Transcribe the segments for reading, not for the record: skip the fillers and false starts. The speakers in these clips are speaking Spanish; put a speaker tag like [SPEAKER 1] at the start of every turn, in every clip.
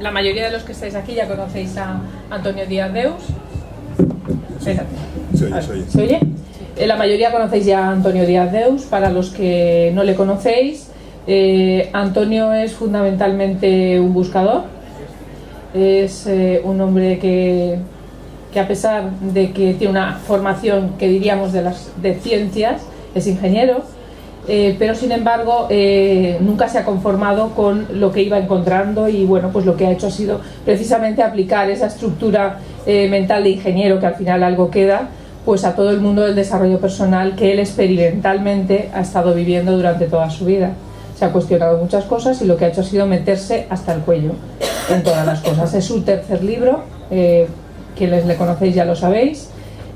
[SPEAKER 1] La mayoría de los que estáis aquí ya conocéis a Antonio Díaz Deus. Espérate. ¿Se oye? La mayoría conocéis ya a Antonio Díaz Deus. Para los que no le conocéis, Antonio es fundamentalmente un buscador. Es un hombre que a pesar de que tiene una formación que diríamos de ciencias, es ingeniero, pero sin embargo nunca se ha conformado con lo que iba encontrando, y bueno, pues lo que ha hecho ha sido precisamente aplicar esa estructura mental de ingeniero, que al final algo queda, pues a todo el mundo del desarrollo personal que él experimentalmente ha estado viviendo durante toda su vida. Se ha cuestionado muchas cosas y lo que ha hecho ha sido meterse hasta el cuello en todas las cosas. Es su tercer libro, quienes le conocéis ya lo sabéis.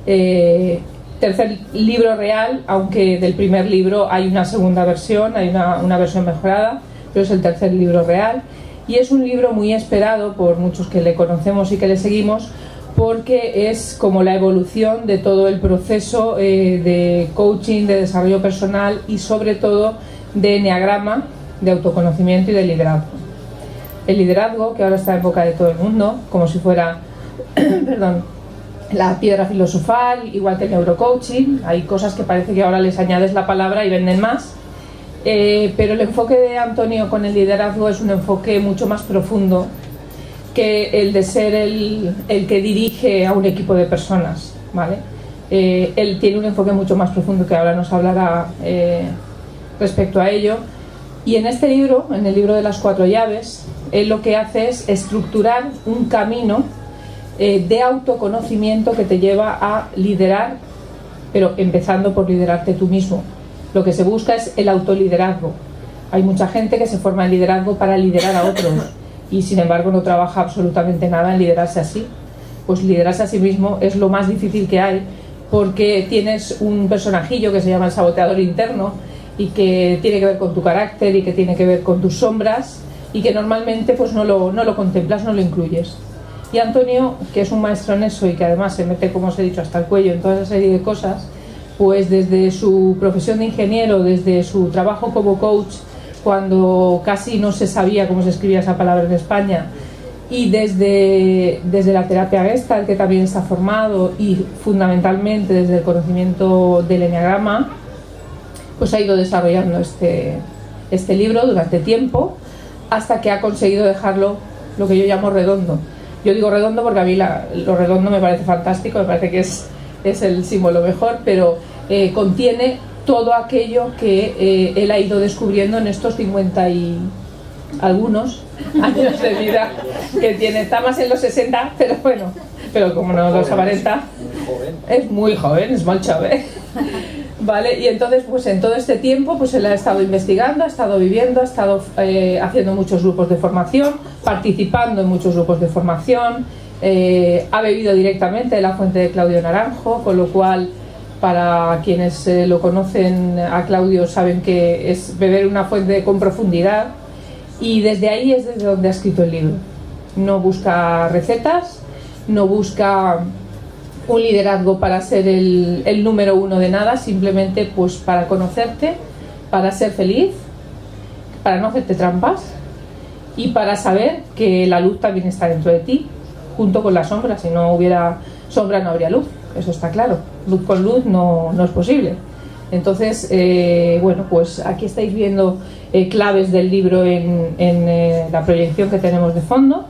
[SPEAKER 1] Tercer libro real, aunque del primer libro hay una segunda versión, hay una versión mejorada, pero es el tercer libro real. Y es un libro muy esperado por muchos que le conocemos y que le seguimos, porque es como la evolución de todo el proceso de coaching, de desarrollo personal y sobre todo de enneagrama, de autoconocimiento y de liderazgo. El liderazgo, que ahora está en boca de todo el mundo, como si fuera perdón, la piedra filosofal, igual que el neurocoaching. Hay cosas que parece que ahora les añades la palabra y venden más, pero el enfoque de Antonio con el liderazgo es un enfoque mucho más profundo que el de ser el que dirige a un equipo de personas, ¿vale? Él tiene un enfoque mucho más profundo que ahora nos hablará respecto a ello. Y en este libro, en el libro de las 4 llaves, él lo que hace es estructurar un camino de autoconocimiento que te lleva a liderar, pero empezando por liderarte tú mismo. Lo que se busca es el autoliderazgo. Hay mucha gente que se forma en liderazgo para liderar a otros y sin embargo no trabaja absolutamente nada en liderarse así. Pues liderarse a sí mismo es lo más difícil que hay, porque tienes un personajillo que se llama el saboteador interno y que tiene que ver con tu carácter y que tiene que ver con tus sombras y que normalmente pues no lo contemplas, no lo incluyes. Y Antonio, que es un maestro en eso y que además se mete, como os he dicho, hasta el cuello en toda esa serie de cosas, pues desde su profesión de ingeniero, desde su trabajo como coach, cuando casi no se sabía cómo se escribía esa palabra en España, y desde la terapia Gestalt, que también está formado, y fundamentalmente desde el conocimiento del enneagrama, pues ha ido desarrollando este libro durante tiempo, hasta que ha conseguido dejarlo, lo que yo llamo redondo. Yo digo redondo porque a mí lo redondo me parece fantástico, me parece que es el símbolo mejor, pero contiene todo aquello que él ha ido descubriendo en estos 50 y algunos años de vida que tiene. Está más en los 60, pero bueno, pero como no los aparenta, es muy joven, es muy joven. Vale, y entonces pues en todo este tiempo pues él ha estado investigando, ha estado viviendo, ha estado haciendo muchos grupos de formación, participando en muchos grupos de formación, ha bebido directamente de la fuente de Claudio Naranjo, con lo cual para quienes lo conocen a Claudio saben que es beber una fuente con profundidad, y desde ahí es desde donde ha escrito el libro. No busca recetas, no busca un liderazgo para ser el número uno de nada, simplemente pues para conocerte, para ser feliz, para no hacerte trampas y para saber que la luz también está dentro de ti, junto con la sombra. Si no hubiera sombra no habría luz, eso está claro. Luz con luz no es posible. Entonces, bueno, pues aquí estáis viendo claves del libro en la proyección que tenemos de fondo,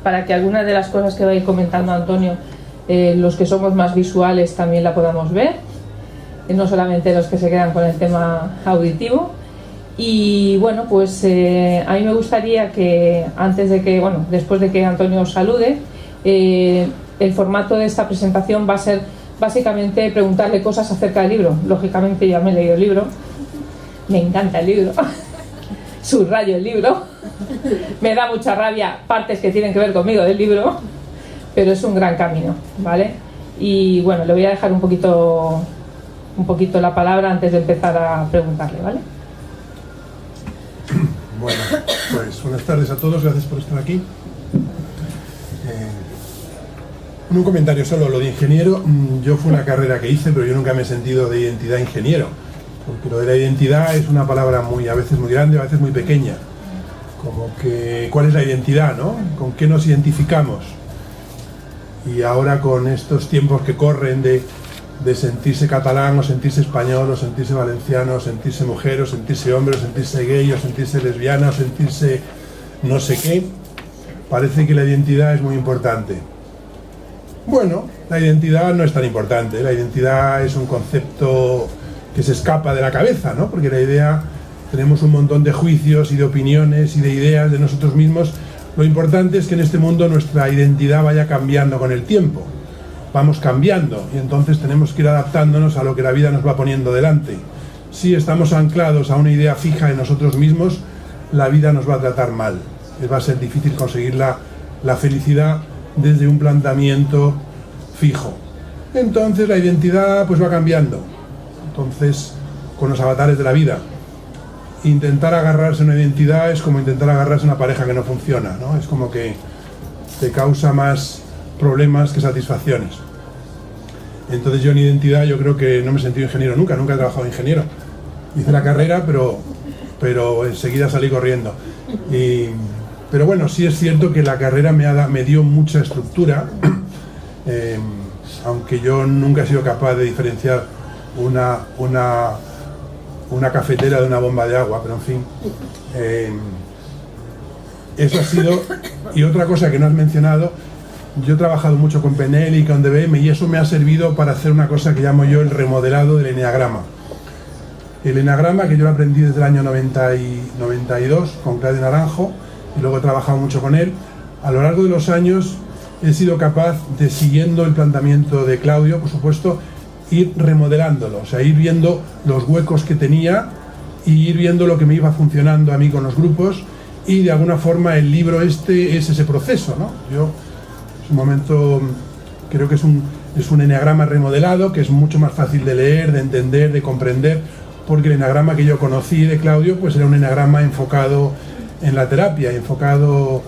[SPEAKER 1] para que algunas de las cosas que va a ir comentando Antonio, los que somos más visuales también la podamos ver, no solamente los que se quedan con el tema auditivo. Y bueno, pues a mí me gustaría que después de que Antonio os salude, el formato de esta presentación va a ser básicamente preguntarle cosas acerca del libro. Lógicamente ya me he leído el libro, me encanta el libro, subrayo el libro, me da mucha rabia partes que tienen que ver conmigo del libro, pero es un gran camino, ¿vale? Y bueno, le voy a dejar un poquito la palabra antes de empezar a preguntarle, ¿vale?
[SPEAKER 2] Bueno, pues buenas tardes a todos, gracias por estar aquí. Un comentario solo, lo de ingeniero, yo fue una carrera que hice, pero yo nunca me he sentido de identidad ingeniero, porque lo de la identidad es una palabra a veces muy grande, a veces muy pequeña. como que cuál es la identidad, ¿no? Con qué nos identificamos. Y ahora con estos tiempos que corren de sentirse catalán o sentirse español o sentirse valenciano o sentirse mujer o sentirse hombre o sentirse gay o sentirse lesbiana o sentirse no sé qué, parece que la identidad es muy importante. Bueno, la identidad no es tan importante, la identidad es un concepto que se escapa de la cabeza, ¿no? Porque la idea, tenemos un montón de juicios y de opiniones y de ideas de nosotros mismos. Lo importante es que en este mundo nuestra identidad vaya cambiando con el tiempo. Vamos cambiando y entonces tenemos que ir adaptándonos a lo que la vida nos va poniendo delante. Si estamos anclados a una idea fija en nosotros mismos, la vida nos va a tratar mal. Va a ser difícil conseguir la felicidad desde un planteamiento fijo. Entonces la identidad pues va cambiando. Entonces, con los avatares de la vida, intentar agarrarse a una identidad es como intentar agarrarse a una pareja que no funciona, ¿no? Es como que te causa más problemas que satisfacciones. Entonces yo en identidad, yo creo que no me he sentido ingeniero nunca he trabajado de ingeniero. Hice la carrera, pero enseguida salí corriendo. Pero bueno, sí es cierto que la carrera me dio mucha estructura, aunque yo nunca he sido capaz de diferenciar una cafetera de una bomba de agua, pero en fin, eso ha sido. Y otra cosa que no has mencionado, yo he trabajado mucho con PNL y con DBM y eso me ha servido para hacer una cosa que llamo yo el remodelado del eneagrama. El eneagrama, que yo lo aprendí desde el año 92 con Claudio Naranjo, y luego he trabajado mucho con él. A lo largo de los años he sido capaz de, siguiendo el planteamiento de Claudio, por supuesto, ir remodelándolo, o sea, ir viendo los huecos que tenía y ir viendo lo que me iba funcionando a mí con los grupos, y de alguna forma el libro es ese proceso, ¿no? Yo, en un momento, creo que es un eneagrama remodelado, que es mucho más fácil de leer, de entender, de comprender, porque el eneagrama que yo conocí de Claudio pues era un eneagrama enfocado en la terapia, enfocado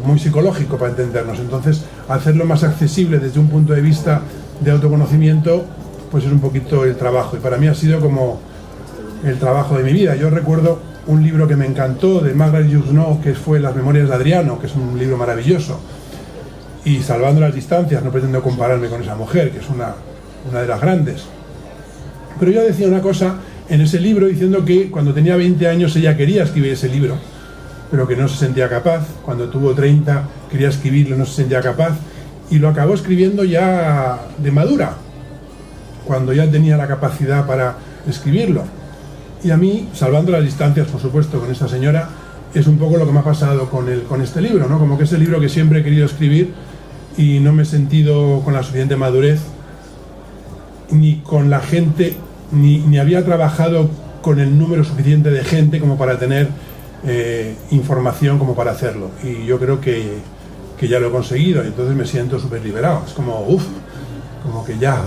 [SPEAKER 2] muy psicológico para entendernos. Entonces, hacerlo más accesible desde un punto de vista de autoconocimiento, pues es un poquito el trabajo, y para mí ha sido como el trabajo de mi vida. Yo recuerdo un libro que me encantó de Margaret Yourcenar, que fue Las Memorias de Adriano, que es un libro maravilloso, y salvando las distancias, no pretendo compararme con esa mujer, que es una de las grandes, pero yo decía una cosa en ese libro, diciendo que cuando tenía 20 años ella quería escribir ese libro, pero que no se sentía capaz. Cuando tuvo 30 quería escribirlo, no se sentía capaz, y lo acabó escribiendo ya de madura, cuando ya tenía la capacidad para escribirlo. Y a mí, salvando las distancias, por supuesto, con esta señora, es un poco lo que me ha pasado con este libro, ¿no? Como que es el libro que siempre he querido escribir y no me he sentido con la suficiente madurez, ni con la gente, ni había trabajado con el número suficiente de gente como para tener información como para hacerlo. Y yo creo que ya lo he conseguido, y entonces me siento súper liberado. Es como, como que ya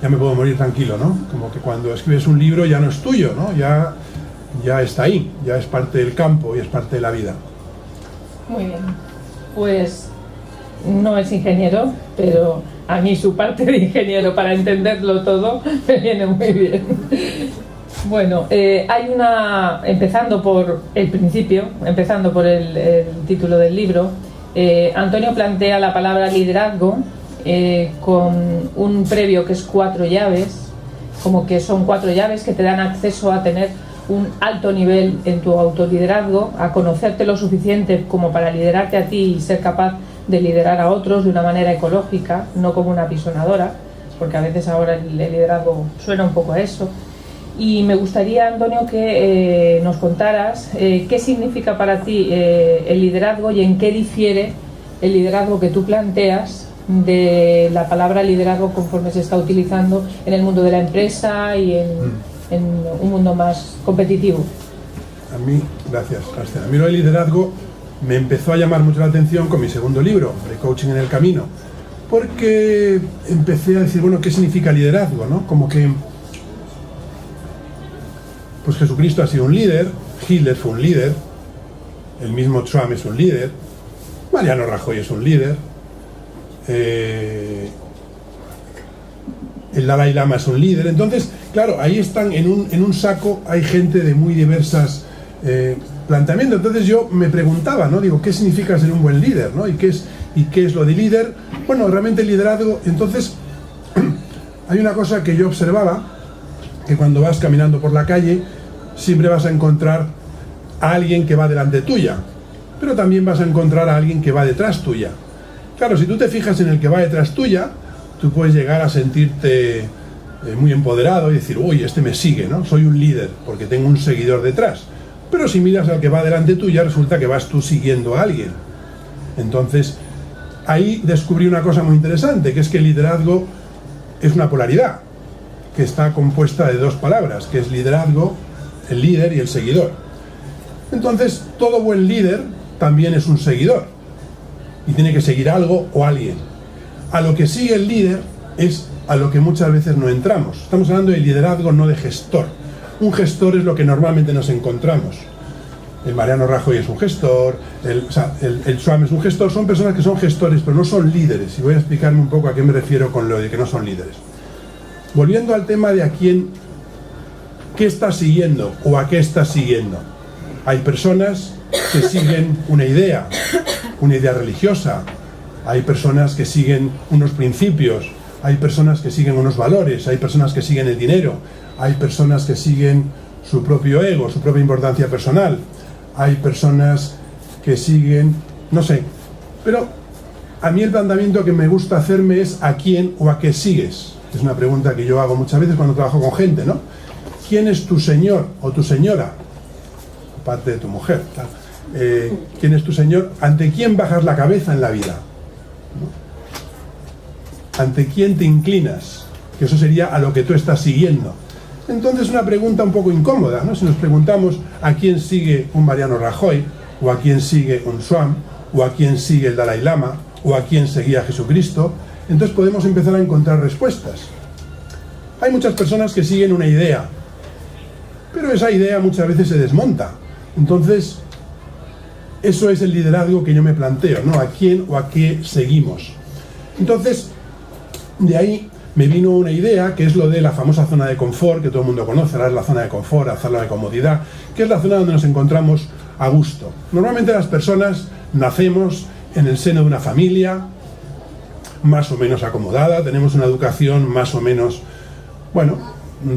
[SPEAKER 2] me puedo morir tranquilo, ¿no? Como que cuando escribes un libro ya no es tuyo, ¿no? Ya está ahí, ya es parte del campo y es parte de la vida.
[SPEAKER 1] Muy bien. Pues no es ingeniero, pero a mí su parte de ingeniero para entenderlo todo me viene muy bien. Bueno, hay empezando por el principio, empezando por el título del libro, Antonio plantea la palabra liderazgo con un previo que es 4 llaves, como que son 4 llaves que te dan acceso a tener un alto nivel en tu autoliderazgo, a conocerte lo suficiente como para liderarte a ti y ser capaz de liderar a otros de una manera ecológica, no como una apisonadora, porque a veces ahora el liderazgo suena un poco a eso. Y me gustaría, Antonio, que nos contaras qué significa para ti el liderazgo y en qué difiere el liderazgo que tú planteas de la palabra liderazgo conforme se está utilizando en el mundo de la empresa y en un mundo más competitivo.
[SPEAKER 2] A mí, gracias, Cristina. A mí lo del liderazgo me empezó a llamar mucho la atención con mi segundo libro, de Coaching en el Camino, porque empecé a decir, bueno, ¿qué significa liderazgo, no? Como que pues Jesucristo ha sido un líder, Hitler fue un líder, el mismo Trump es un líder, Mariano Rajoy es un líder, el Dalai Lama es un líder. Entonces, claro, ahí están en un saco, hay gente de muy diversas planteamiento. Entonces yo me preguntaba, ¿no? Digo, ¿qué significa ser un buen líder, ¿no? ¿Y qué es lo de líder? Bueno, realmente el liderazgo, entonces hay una cosa que yo observaba, que cuando vas caminando por la calle siempre vas a encontrar a alguien que va delante tuya, pero también vas a encontrar a alguien que va detrás tuya. Claro, si tú te fijas en el que va detrás tuya, tú puedes llegar a sentirte muy empoderado y decir, uy, este me sigue, ¿no? Soy un líder porque tengo un seguidor detrás. Pero si miras al que va delante tuya, resulta que vas tú siguiendo a alguien. Entonces, ahí descubrí una cosa muy interesante, que es que el liderazgo es una polaridad, que está compuesta de dos palabras, que es liderazgo, el líder y el seguidor. Entonces, todo buen líder también es un seguidor, y tiene que seguir algo o alguien. A lo que sigue el líder es a lo que muchas veces no entramos. Estamos hablando de liderazgo, no de gestor. Un gestor es lo que normalmente nos encontramos. El Mariano Rajoy es un gestor, el Schwab es un gestor, son personas que son gestores, pero no son líderes. Y voy a explicarme un poco a qué me refiero con lo de que no son líderes. Volviendo al tema de a quién, qué estás siguiendo o a qué estás siguiendo. Hay personas que siguen una idea religiosa, hay personas que siguen unos principios, hay personas que siguen unos valores, hay personas que siguen el dinero, hay personas que siguen su propio ego, su propia importancia personal, hay personas que siguen, no sé, pero a mí el planteamiento que me gusta hacerme es a quién o a qué sigues. Es una pregunta que yo hago muchas veces cuando trabajo con gente, ¿no? ¿Quién es tu señor o tu señora? Aparte de tu mujer, claro. ¿Quién es tu señor? ¿Ante quién bajas la cabeza en la vida? ¿No? ¿Ante quién te inclinas? Que eso sería a lo que tú estás siguiendo. Entonces una pregunta un poco incómoda, ¿no? Si nos preguntamos a quién sigue un Mariano Rajoy, o a quién sigue un Swam, o a quién sigue el Dalai Lama, o a quién seguía Jesucristo, entonces podemos empezar a encontrar respuestas. Hay muchas personas que siguen una idea, pero esa idea muchas veces se desmonta. Entonces, eso es el liderazgo que yo me planteo, ¿no? ¿A quién o a qué seguimos? Entonces, de ahí me vino una idea, que es lo de la famosa zona de confort, que todo el mundo conoce, la zona de confort, la zona de comodidad, que es la zona donde nos encontramos a gusto. Normalmente las personas nacemos en el seno de una familia más o menos acomodada, tenemos una educación más o menos, bueno,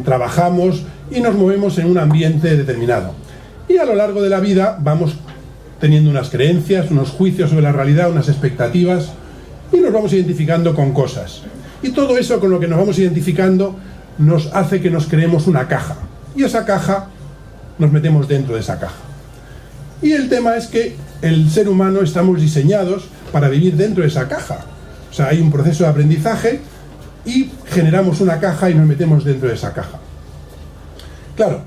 [SPEAKER 2] trabajamos y nos movemos en un ambiente determinado. Y a lo largo de la vida vamos teniendo unas creencias, unos juicios sobre la realidad, unas expectativas, y nos vamos identificando con cosas. Y todo eso con lo que nos vamos identificando nos hace que nos creemos una caja. Y esa caja, nos metemos dentro de esa caja. Y el tema es que el ser humano estamos diseñados para vivir dentro de esa caja. O sea, hay un proceso de aprendizaje y generamos una caja y nos metemos dentro de esa caja. Claro,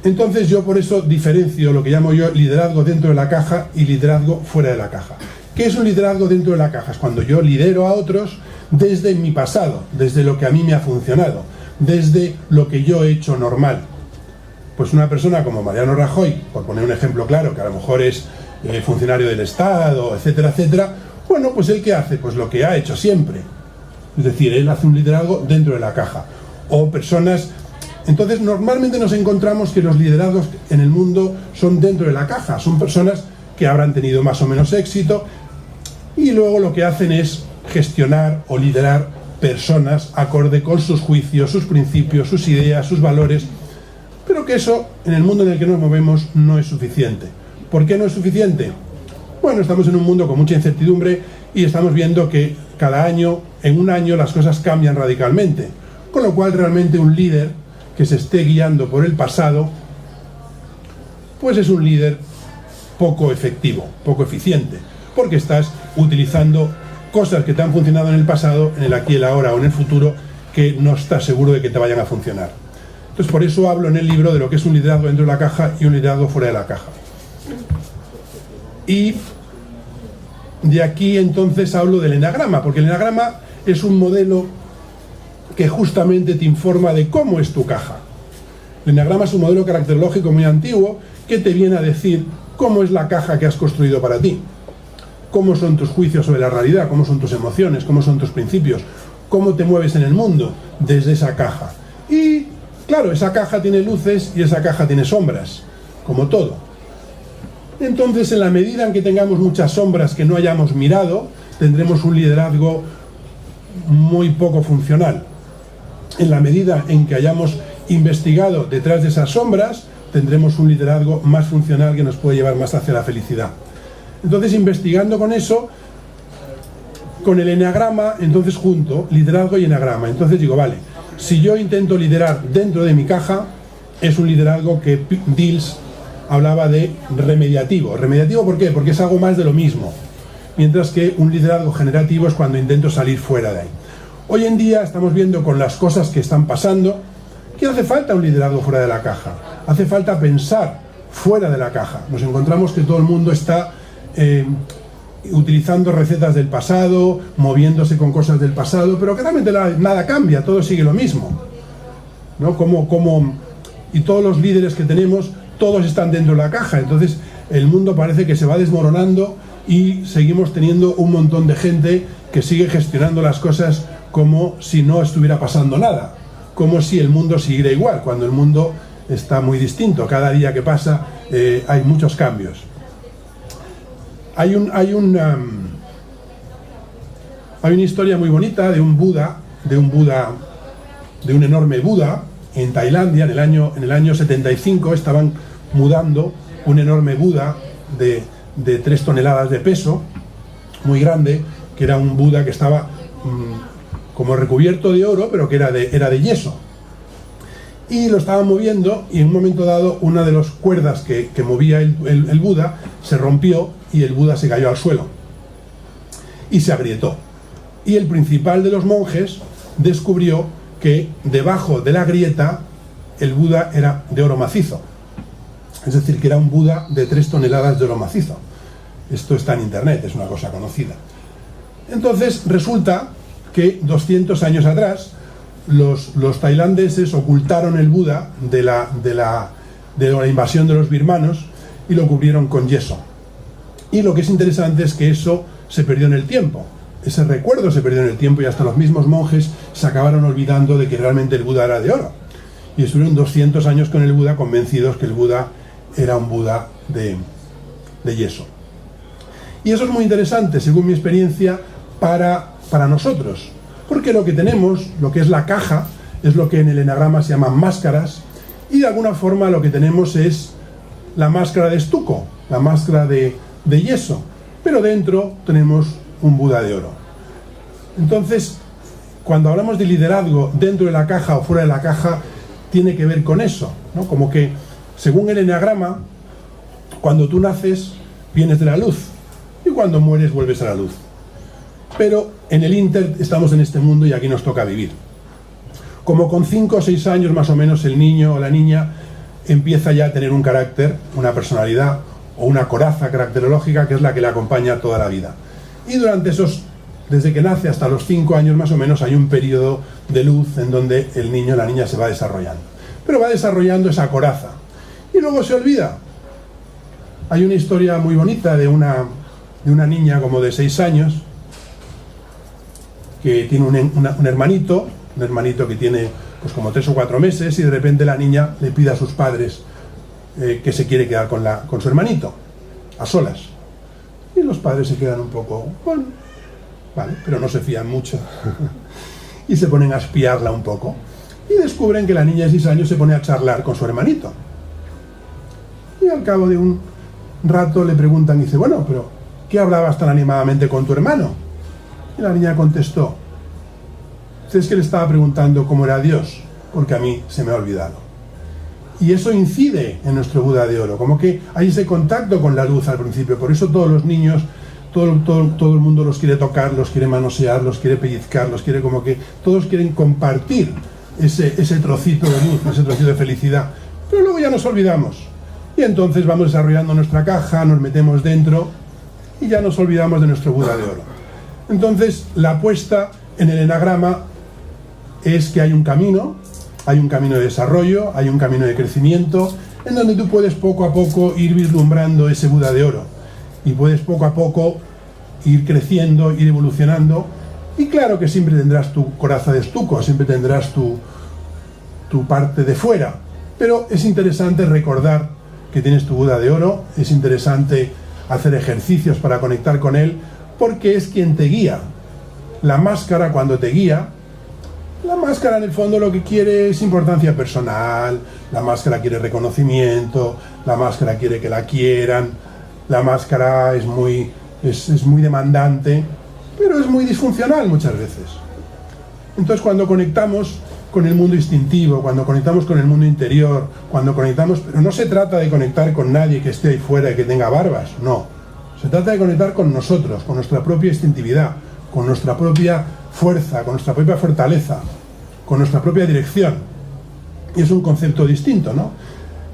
[SPEAKER 2] entonces yo por eso diferencio lo que llamo yo liderazgo dentro de la caja y liderazgo fuera de la caja. ¿Qué es un liderazgo dentro de la caja? Es cuando yo lidero a otros desde mi pasado, desde lo que a mí me ha funcionado, desde lo que yo he hecho normal. Pues una persona como Mariano Rajoy, por poner un ejemplo claro, que a lo mejor es funcionario del Estado, etcétera, etcétera, bueno, pues ¿él qué hace? Pues lo que ha hecho siempre. Es decir, él hace un liderazgo dentro de la caja. O personas... Entonces, normalmente nos encontramos que los liderazgos en el mundo son dentro de la caja. Son personas que habrán tenido más o menos éxito y luego lo que hacen es gestionar o liderar personas acorde con sus juicios, sus principios, sus ideas, sus valores, pero que eso, en el mundo en el que nos movemos, no es suficiente. ¿Por qué no es suficiente? Bueno, estamos en un mundo con mucha incertidumbre y estamos viendo que cada año, en un año, las cosas cambian radicalmente, con lo cual realmente un líder que se esté guiando por el pasado, pues es un líder poco efectivo, poco eficiente, porque estás utilizando cosas que te han funcionado en el pasado, en el aquí, el ahora o en el futuro, que no estás seguro de que te vayan a funcionar. Entonces por eso hablo en el libro de lo que es un liderazgo dentro de la caja y un liderazgo fuera de la caja. Y de aquí entonces hablo del enagrama, porque el enagrama es un modelo que justamente te informa de cómo es tu caja. El enagrama es un modelo caracterológico muy antiguo que te viene a decir cómo es la caja que has construido para ti, cómo son tus juicios sobre la realidad, cómo son tus emociones, cómo son tus principios, cómo te mueves en el mundo desde esa caja. Y claro, esa caja tiene luces y esa caja tiene sombras, como todo. Entonces, en la medida en que tengamos muchas sombras que no hayamos mirado, tendremos un liderazgo muy poco funcional. En la medida en que hayamos investigado detrás de esas sombras, tendremos un liderazgo más funcional que nos puede llevar más hacia la felicidad. Entonces, investigando con eso, con el eneagrama, entonces junto liderazgo y eneagrama. Entonces digo, vale, si yo intento liderar dentro de mi caja, es un liderazgo que Diels hablaba de remediativo. ¿Remediativo por qué? Porque es algo más de lo mismo. Mientras que un liderazgo generativo es cuando intento salir fuera de ahí. Hoy en día estamos viendo con las cosas que están pasando que hace falta un liderazgo fuera de la caja. Hace falta pensar fuera de la caja. Nos encontramos que todo el mundo está utilizando recetas del pasado, moviéndose con cosas del pasado, pero que realmente nada cambia, todo sigue lo mismo, ¿no? Y todos los líderes que tenemos, todos están dentro de la caja. Entonces el mundo parece que se va desmoronando y seguimos teniendo un montón de gente que sigue gestionando las cosas como si no estuviera pasando nada, como si el mundo siguiera igual, cuando el mundo está muy distinto. Cada día que pasa hay muchos cambios. Hay una historia muy bonita de un enorme Buda en Tailandia. En el año 75 estaban mudando un enorme Buda de 3 toneladas de peso, muy grande, que era un Buda que estaba como recubierto de oro, pero que era de yeso. Y lo estaban moviendo, y en un momento dado una de las cuerdas que movía el Buda se rompió y el Buda se cayó al suelo y se agrietó. Y el principal de los monjes descubrió que debajo de la grieta el Buda era de oro macizo. Es decir, que era un Buda de 3 toneladas de oro macizo. Esto está en internet, es una cosa conocida. Entonces resulta que 200 años atrás los tailandeses ocultaron el Buda de la invasión de los birmanos y lo cubrieron con yeso. Y lo que es interesante es que eso se perdió en el tiempo. Ese recuerdo se perdió en el tiempo y hasta los mismos monjes se acabaron olvidando de que realmente el Buda era de oro. Y estuvieron 200 años con el Buda convencidos que el Buda era un Buda de yeso. Y eso es muy interesante, según mi experiencia, para nosotros. Porque lo que tenemos, lo que es la caja, es lo que en el eneagrama se llaman máscaras, y de alguna forma lo que tenemos es la máscara de estuco, la máscara de yeso, pero dentro tenemos un Buda de oro. Entonces, cuando hablamos de liderazgo dentro de la caja o fuera de la caja, tiene que ver con eso, ¿no? Como que, según el eneagrama, cuando tú naces, vienes de la luz, y cuando mueres, vuelves a la luz. Pero en el Inter estamos en este mundo y aquí nos toca vivir. Como con 5 o 6 años más o menos el niño o la niña empieza ya a tener un carácter, una personalidad o una coraza caracterológica que es la que le acompaña toda la vida. Y durante desde que nace hasta los 5 años más o menos hay un periodo de luz en donde el niño o la niña se va desarrollando. Pero va desarrollando esa coraza y luego se olvida. Hay una historia muy bonita de una niña como de 6 años que tiene un hermanito que tiene pues como 3 o 4 meses, y de repente la niña le pide a sus padres que se quiere quedar con su hermanito, a solas. Y los padres se quedan un poco, bueno, vale, pero no se fían mucho. Y se ponen a espiarla un poco. Y descubren que la niña de 6 años se pone a charlar con su hermanito. Y al cabo de un rato le preguntan y dice, bueno, pero ¿qué hablabas tan animadamente con tu hermano? Y la niña contestó, es que le estaba preguntando cómo era Dios, porque a mí se me ha olvidado. Y eso incide en nuestro Buda de oro, como que hay ese contacto con la luz al principio. Por eso todos los niños, todo el mundo los quiere tocar, los quiere manosear, los quiere pellizcar, como que todos quieren compartir ese trocito de luz, ese trocito de felicidad. Pero luego ya nos olvidamos. Y entonces vamos desarrollando nuestra caja, nos metemos dentro y ya nos olvidamos de nuestro Buda de oro. Entonces la apuesta en el eneagrama es que hay un camino de desarrollo, hay un camino de crecimiento, en donde tú puedes poco a poco ir vislumbrando ese Buda de oro, y puedes poco a poco ir creciendo, ir evolucionando, y claro que siempre tendrás tu coraza de estuco, siempre tendrás tu parte de fuera, pero es interesante recordar que tienes tu Buda de oro, es interesante hacer ejercicios para conectar con él, porque es quien te guía. La máscara, cuando te guía, la máscara en el fondo lo que quiere es importancia personal, la máscara quiere reconocimiento, la máscara quiere que la quieran, la máscara es muy demandante, pero es muy disfuncional muchas veces. Entonces cuando conectamos con el mundo instintivo, cuando conectamos con el mundo interior, cuando conectamos, pero no se trata de conectar con nadie que esté ahí fuera y que tenga barbas, no. Se trata de conectar con nosotros, con nuestra propia instintividad, con nuestra propia fuerza, con nuestra propia fortaleza, con nuestra propia dirección. Y es un concepto distinto, ¿no?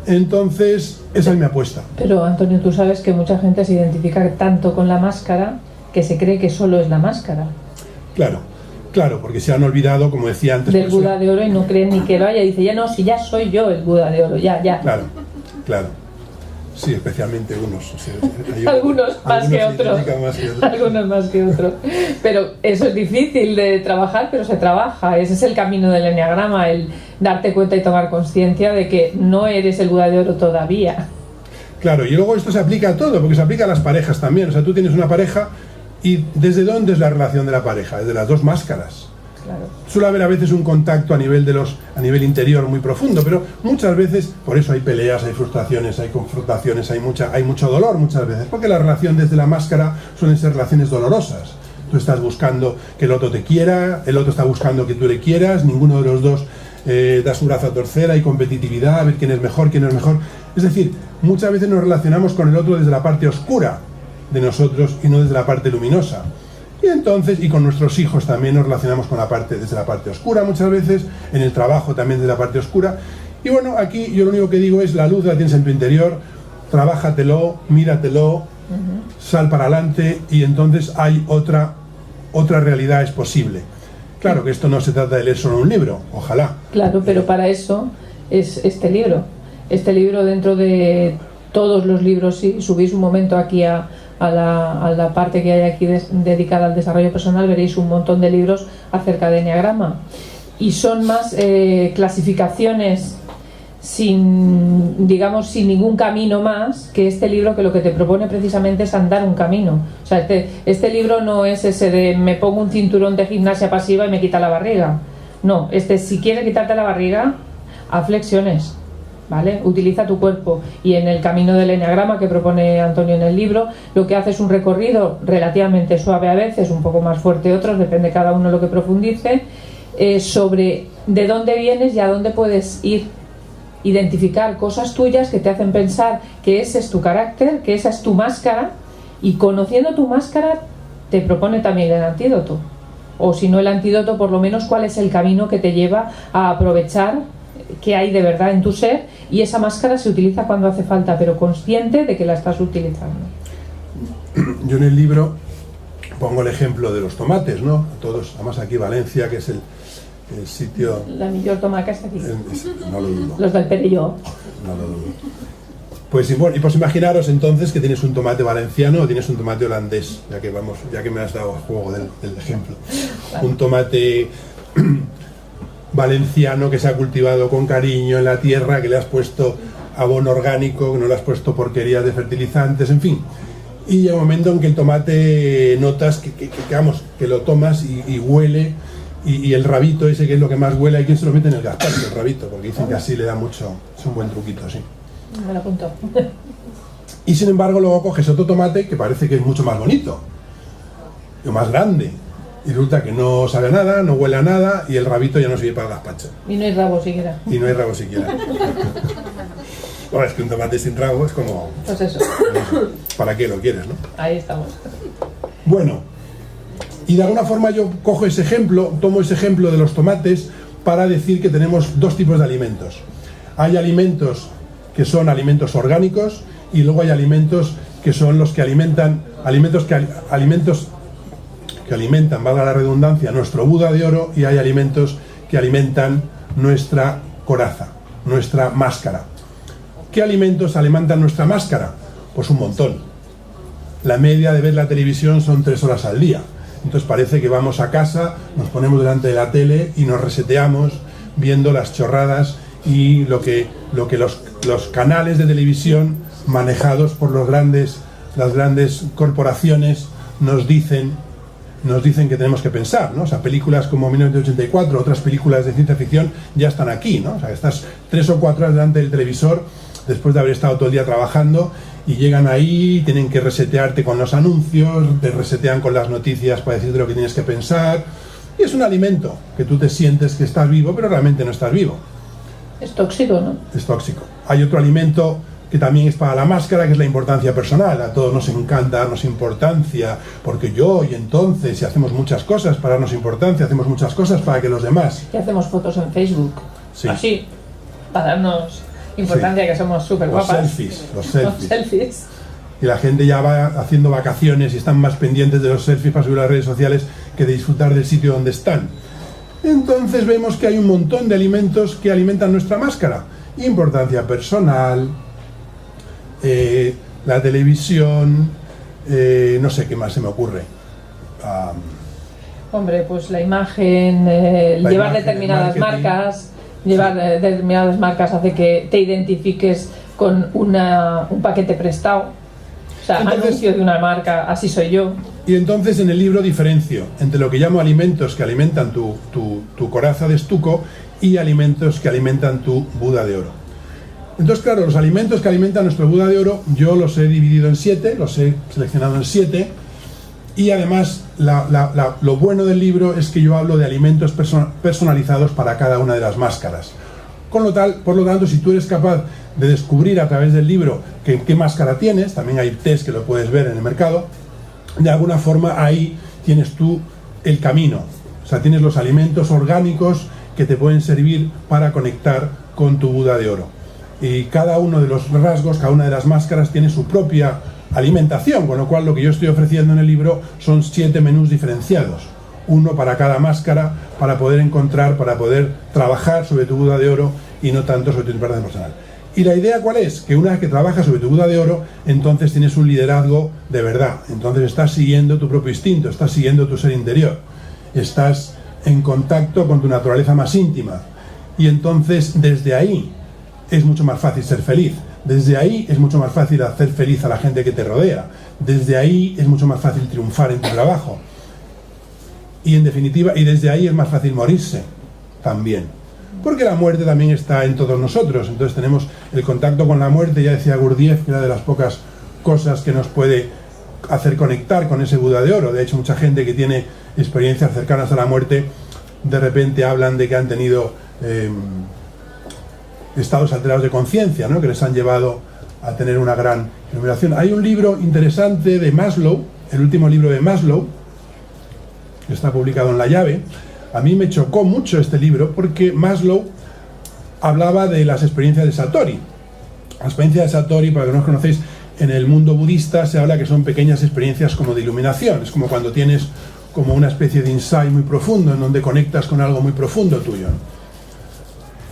[SPEAKER 2] Entonces, esa es mi apuesta.
[SPEAKER 1] Pero, Antonio, tú sabes que mucha gente se identifica tanto con la máscara que se cree que solo es la máscara.
[SPEAKER 2] Claro, porque se han olvidado, como decía antes...
[SPEAKER 1] del Buda de oro y no creen ni que lo haya. Dice, ya no, si ya soy yo el Buda de oro, ya.
[SPEAKER 2] Claro. Sí, especialmente unos. O sea,
[SPEAKER 1] algunos más que otros. Algunos más que otros. Pero eso es difícil de trabajar, pero se trabaja. Ese es el camino del enneagrama, el darte cuenta y tomar conciencia de que no eres el Buda de oro todavía.
[SPEAKER 2] Claro, y luego esto se aplica a todo, porque se aplica a las parejas también. O sea, tú tienes una pareja y ¿desde dónde es la relación de la pareja? Desde las dos máscaras.
[SPEAKER 1] Claro.
[SPEAKER 2] Suele haber a veces un contacto a nivel interior muy profundo, pero muchas veces, por eso hay peleas, hay frustraciones, hay confrontaciones, hay mucho dolor muchas veces, porque la relación desde la máscara suelen ser relaciones dolorosas. Tú estás buscando que el otro te quiera, el otro está buscando que tú le quieras, ninguno de los dos da su brazo a torcer, hay competitividad, a ver quién es mejor, quién no es mejor. Es decir, muchas veces nos relacionamos con el otro desde la parte oscura de nosotros y no desde la parte luminosa. Y entonces, y con nuestros hijos también nos relacionamos con desde la parte oscura muchas veces, en el trabajo también desde la parte oscura. Y bueno, aquí yo lo único que digo es, la luz la tienes en tu interior, trabájatelo, míratelo, sal para adelante, y entonces hay otra realidad es posible. Claro que esto no se trata de leer solo un libro, ojalá.
[SPEAKER 1] Claro, pero para eso es este libro. Este libro, dentro de todos los libros, si subís un momento aquí a la parte que hay aquí dedicada al desarrollo personal, veréis un montón de libros acerca de enneagrama, y son más clasificaciones sin ningún camino más que este libro, que lo que te propone precisamente es andar un camino. O sea, este libro no es ese de me pongo un cinturón de gimnasia pasiva y me quita la barriga. No, si quieres quitarte la barriga, haz flexiones, ¿vale? Utiliza tu cuerpo. Y en el camino del enneagrama que propone Antonio en el libro, lo que hace es un recorrido relativamente suave a veces, un poco más fuerte otros, depende cada uno lo que profundice, sobre de dónde vienes y a dónde puedes ir. Identificar cosas tuyas que te hacen pensar que ese es tu carácter, que esa es tu máscara, y conociendo tu máscara te propone también el antídoto, o si no el antídoto, por lo menos cuál es el camino que te lleva a aprovechar qué hay de verdad en tu ser, y esa máscara se utiliza cuando hace falta, pero consciente de que la estás utilizando.
[SPEAKER 2] Yo en el libro pongo el ejemplo de los tomates, ¿no? Todos, además aquí Valencia, que es el sitio...
[SPEAKER 1] La mejor tomate está aquí.
[SPEAKER 2] No lo dudo.
[SPEAKER 1] Los del Perelló.
[SPEAKER 2] No lo dudo. Pues, bueno, y pues imaginaros entonces que tienes un tomate valenciano o tienes un tomate holandés, ya que me has dado juego del ejemplo. Vale. Un tomate valenciano que se ha cultivado con cariño en la tierra, que le has puesto abono orgánico, que no le has puesto porquerías de fertilizantes, en fin. Y llega un momento en que el tomate notas que lo tomas y huele, y el rabito ese, que es lo que más huele, hay quien se lo mete en el gazpacho, el rabito, porque dicen que así le da mucho, es un buen truquito, sí.
[SPEAKER 1] Me lo apunto.
[SPEAKER 2] Y sin embargo luego coges otro tomate que parece que es mucho más bonito, y más grande, y resulta que no sabe a nada, no huele a nada, y el rabito ya no sirve para el gazpacho.
[SPEAKER 1] Y no hay rabo siquiera.
[SPEAKER 2] Bueno, es que un tomate sin rabo es como...
[SPEAKER 1] Pues eso.
[SPEAKER 2] ¿Para qué lo quieres, no?
[SPEAKER 1] Ahí estamos.
[SPEAKER 2] Bueno, y de alguna forma yo cojo ese ejemplo, tomo ese ejemplo de los tomates para decir que tenemos dos tipos de alimentos. Hay alimentos que son alimentos orgánicos, y luego hay alimentos que son los que alimentan, alimentos que alimentan, valga la redundancia, nuestro Buda de oro, y hay alimentos que alimentan nuestra coraza, nuestra máscara. ¿Qué alimentos alimentan nuestra máscara? Pues un montón. La media de ver la televisión son 3 horas al día. Entonces parece que vamos a casa, nos ponemos delante de la tele y nos reseteamos viendo las chorradas y lo que los canales de televisión manejados por las grandes corporaciones nos dicen que tenemos que pensar, ¿no? O sea, películas como 1984, otras películas de ciencia ficción ya están aquí, ¿no? O sea, estás 3 o 4 horas delante del televisor después de haber estado todo el día trabajando y llegan ahí, tienen que resetearte con los anuncios, te resetean con las noticias para decirte lo que tienes que pensar, y es un alimento que tú te sientes que estás vivo, pero realmente no estás vivo.
[SPEAKER 1] Es tóxico, ¿no?
[SPEAKER 2] Es tóxico. Hay otro alimento que también es para la máscara, que es la importancia personal. A todos nos encanta darnos importancia, porque yo y entonces, y hacemos muchas cosas para darnos importancia, hacemos muchas cosas para que los demás...
[SPEAKER 1] Y hacemos fotos en Facebook, sí. Así, para darnos importancia, sí. Que somos súper guapas.
[SPEAKER 2] Los selfies. Y la gente ya va haciendo vacaciones y están más pendientes de los selfies para subir a las redes sociales que de disfrutar del sitio donde están. Entonces vemos que hay un montón de alimentos que alimentan nuestra máscara. Importancia personal, la televisión, no sé qué más se me ocurre.
[SPEAKER 1] Hombre, pues la imagen, llevar determinadas marcas, determinadas marcas hace que te identifiques con un paquete prestado. O sea, entonces, anuncio de una marca, así soy yo.
[SPEAKER 2] Y entonces en el libro diferencio entre lo que llamo alimentos que alimentan tu coraza de estuco y alimentos que alimentan tu Buda de oro. Entonces, claro, los alimentos que alimentan nuestro Buda de oro, yo los he dividido en 7, los he seleccionado en 7, y además lo bueno del libro es que yo hablo de alimentos personalizados para cada una de las máscaras. Por lo tanto, si tú eres capaz de descubrir a través del libro qué máscara tienes, también hay test que lo puedes ver en el mercado, de alguna forma ahí tienes tú el camino. O sea, tienes los alimentos orgánicos que te pueden servir para conectar con tu Buda de oro. Y cada uno de los rasgos, cada una de las máscaras tiene su propia alimentación, con lo cual lo que yo estoy ofreciendo en el libro son 7 menús diferenciados, uno para cada máscara, para poder trabajar sobre tu Buda de oro y no tanto sobre tu importancia personal. Y la idea ¿cuál es? Que una vez que trabajas sobre tu Buda de oro, entonces tienes un liderazgo de verdad, entonces estás siguiendo tu propio instinto, estás siguiendo tu ser interior, estás en contacto con tu naturaleza más íntima, y entonces desde ahí es mucho más fácil ser feliz. Desde ahí es mucho más fácil hacer feliz a la gente que te rodea. Desde ahí es mucho más fácil triunfar en tu trabajo. Y en definitiva, y desde ahí es más fácil morirse también. Porque la muerte también está en todos nosotros. Entonces tenemos el contacto con la muerte, ya decía Gurdjieff, que era de las pocas cosas que nos puede hacer conectar con ese Buda de oro. De hecho, mucha gente que tiene experiencias cercanas a la muerte, de repente hablan de que han tenido estados alterados de conciencia, ¿no? Que les han llevado a tener una gran iluminación. Hay un libro interesante de Maslow, el último libro de Maslow, que está publicado en La Llave. A mí me chocó mucho este libro porque Maslow hablaba de las experiencias de Satori. Las experiencias de Satori, para que no os conocéis, en el mundo budista se habla que son pequeñas experiencias como de iluminación. Es como cuando tienes como una especie de insight muy profundo, en donde conectas con algo muy profundo tuyo.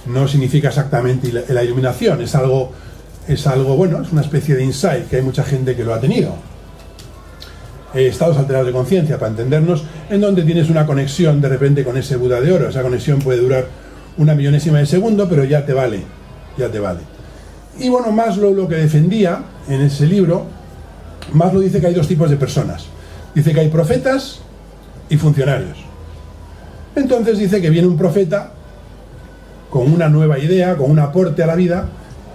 [SPEAKER 2] No significa exactamente la iluminación, es algo bueno, es una especie de insight, que hay mucha gente que lo ha tenido. Estados alterados de conciencia, para entendernos, en donde tienes una conexión de repente con ese Buda de oro. Esa conexión puede durar 1 millonésima de segundo, pero ya te vale. Y bueno, Maslow lo que defendía en ese libro, Maslow dice que hay 2 tipos de personas. Dice que hay profetas y funcionarios. Entonces dice que viene un profeta con una nueva idea, con un aporte a la vida,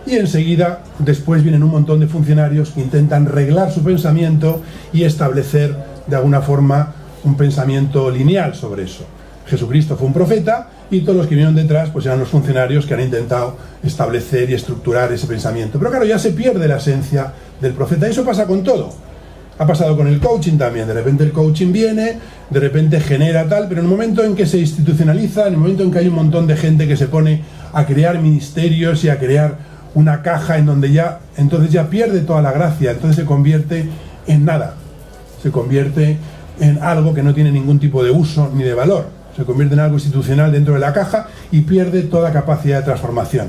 [SPEAKER 2] y enseguida después vienen un montón de funcionarios que intentan reglar su pensamiento y establecer de alguna forma un pensamiento lineal sobre eso. Jesucristo fue un profeta y todos los que vinieron detrás pues eran los funcionarios que han intentado establecer y estructurar ese pensamiento. Pero claro, ya se pierde la esencia del profeta. Eso pasa con todo. Ha pasado con el coaching también. De repente el coaching viene, de repente genera tal, pero en el momento en que se institucionaliza, en el momento en que hay un montón de gente que se pone a crear ministerios y a crear una caja en donde entonces ya pierde toda la gracia, entonces se convierte en nada, se convierte en algo que no tiene ningún tipo de uso ni de valor, se convierte en algo institucional dentro de la caja y pierde toda capacidad de transformación.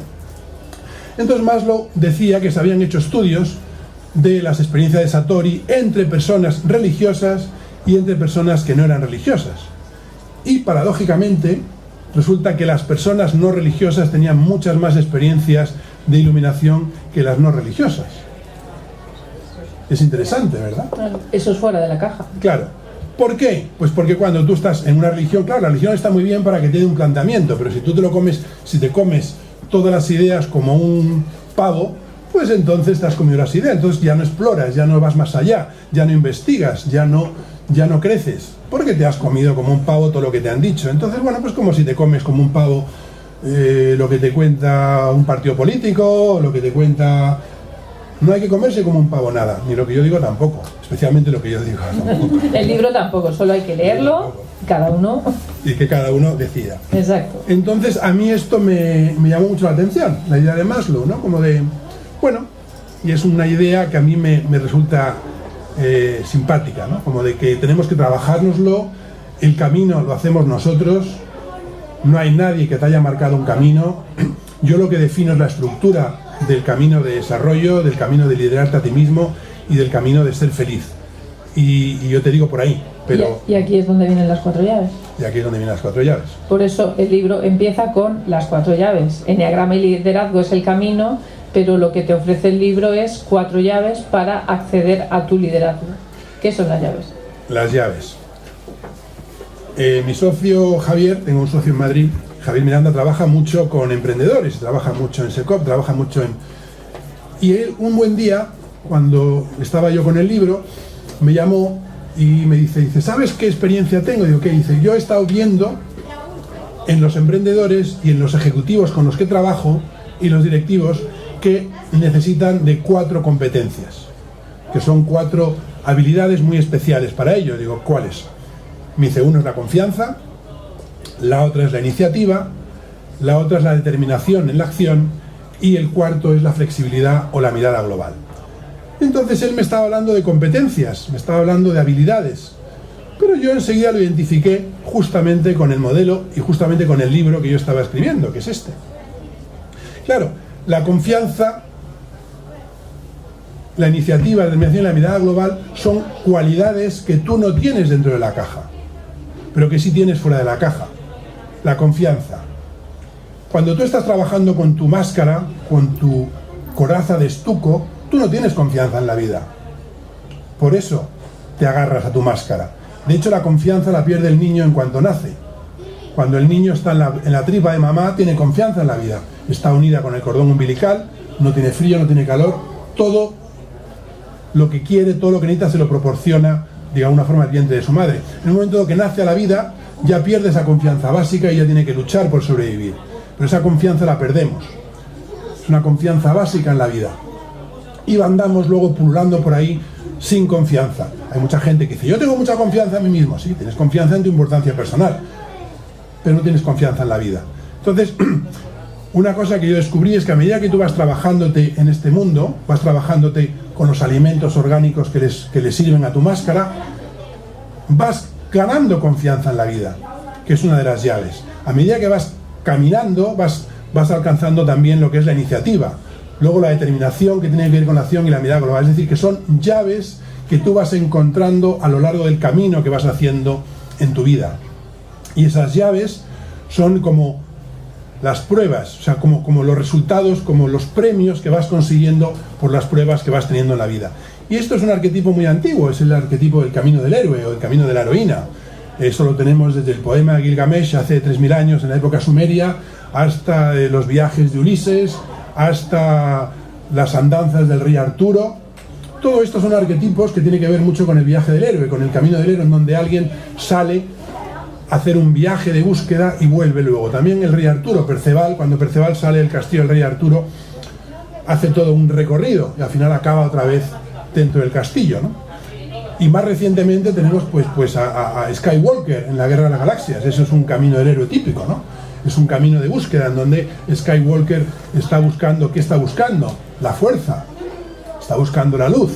[SPEAKER 2] Entonces Maslow decía que se habían hecho estudios de las experiencias de Satori entre personas religiosas y entre personas que no eran religiosas. Y paradójicamente, resulta que las personas no religiosas tenían muchas más experiencias de iluminación que las no religiosas. Es interesante, ¿verdad?
[SPEAKER 1] Eso es fuera de la caja.
[SPEAKER 2] Claro. ¿Por qué? Pues porque cuando tú estás en una religión, claro, la religión está muy bien para que te dé un planteamiento, pero si tú te lo comes, si te comes todas las ideas como un pavo, pues entonces te has comido las ideas, entonces ya no exploras, ya no vas más allá, ya no investigas, ya no creces, porque te has comido como un pavo todo lo que te han dicho. Entonces, bueno, pues como si te comes como un pavo lo que te cuenta un partido político, lo que te cuenta... No hay que comerse como un pavo nada, ni lo que yo digo tampoco, especialmente lo que yo digo.
[SPEAKER 1] El libro tampoco, solo hay que leerlo, cada uno...
[SPEAKER 2] Y que cada uno decida.
[SPEAKER 1] Exacto.
[SPEAKER 2] Entonces, a mí esto me llamó mucho la atención, la idea de Maslow, ¿no? Como de, bueno, y es una idea que a mí me resulta simpática, ¿no? Como de que tenemos que trabajárnoslo, el camino lo hacemos nosotros, no hay nadie que te haya marcado un camino. Yo lo que defino es la estructura del camino de desarrollo, del camino de liderarte a ti mismo y del camino de ser feliz. Y yo te digo por ahí, pero...
[SPEAKER 1] Y aquí es donde vienen las 4 llaves.
[SPEAKER 2] Y aquí es donde vienen las 4 llaves.
[SPEAKER 1] Por eso el libro empieza con las 4 llaves. Enneagrama y liderazgo es el camino, pero lo que te ofrece el libro es 4 llaves para acceder a tu liderazgo. ¿Qué son las llaves? Las llaves.
[SPEAKER 2] Mi socio Javier, tengo un socio en Madrid, Javier Miranda, trabaja mucho con emprendedores, trabaja mucho en SECOP, trabaja mucho en... Y él, un buen día, cuando estaba yo con el libro, me llamó y me dice, ¿sabes qué experiencia tengo? Digo, ¿qué? Dice, yo he estado viendo en los emprendedores y en los ejecutivos con los que trabajo y los directivos que necesitan de 4 competencias, que son 4 habilidades muy especiales para ellos. Digo, ¿cuáles? Me dice, uno es la confianza, la otra es la iniciativa, la otra es la determinación en la acción y el cuarto es la flexibilidad o la mirada global. Entonces él me estaba hablando de competencias, me estaba hablando de habilidades, pero yo enseguida lo identifiqué justamente con el modelo y justamente con el libro que yo estaba escribiendo, que es este. Claro, la confianza, la iniciativa, la determinación y la mirada global son cualidades que tú no tienes dentro de la caja, pero que sí tienes fuera de la caja. La confianza. Cuando tú estás trabajando con tu máscara, con tu coraza de estuco, tú no tienes confianza en la vida. Por eso te agarras a tu máscara. De hecho, la confianza la pierde el niño en cuanto nace. Cuando el niño está en la tripa de mamá, tiene confianza en la vida. Está unida con el cordón umbilical, no tiene frío, no tiene calor. Todo lo que quiere, todo lo que necesita se lo proporciona, de alguna forma, el vientre de su madre. En el momento que nace a la vida, ya pierde esa confianza básica y ya tiene que luchar por sobrevivir. Pero esa confianza la perdemos. Es una confianza básica en la vida. Y andamos luego pululando por ahí sin confianza. Hay mucha gente que dice, yo tengo mucha confianza en mí mismo. Sí, tienes confianza en tu importancia personal, pero no tienes confianza en la vida. Entonces, una cosa que yo descubrí es que a medida que tú vas trabajándote en este mundo, vas trabajándote con los alimentos orgánicos que le sirven a tu máscara, vas ganando confianza en la vida, que es una de las llaves. A medida que vas caminando, vas alcanzando también lo que es la iniciativa. Luego la determinación, que tiene que ver con la acción, y la mirada global. Es decir, que son llaves que tú vas encontrando a lo largo del camino que vas haciendo en tu vida. Y esas llaves son como las pruebas, o sea, como los resultados, como los premios que vas consiguiendo por las pruebas que vas teniendo en la vida. Y esto es un arquetipo muy antiguo, es el arquetipo del camino del héroe o el camino de la heroína. Eso lo tenemos desde el poema de Gilgamesh hace 3000 años en la época sumeria, hasta los viajes de Ulises, hasta las andanzas del rey Arturo. Todo esto son arquetipos que tienen que ver mucho con el viaje del héroe, con el camino del héroe, en donde alguien sale a hacer un viaje de búsqueda y vuelve luego. También el rey Arturo, Perceval, cuando Perceval sale del castillo del rey Arturo, hace todo un recorrido y al final acaba otra vez dentro del castillo, ¿no? Y más recientemente tenemos pues a Skywalker en la Guerra de las Galaxias. Eso es un camino del héroe típico, ¿no? Es un camino de búsqueda en donde Skywalker está buscando, ¿qué está buscando? La fuerza, está buscando la luz.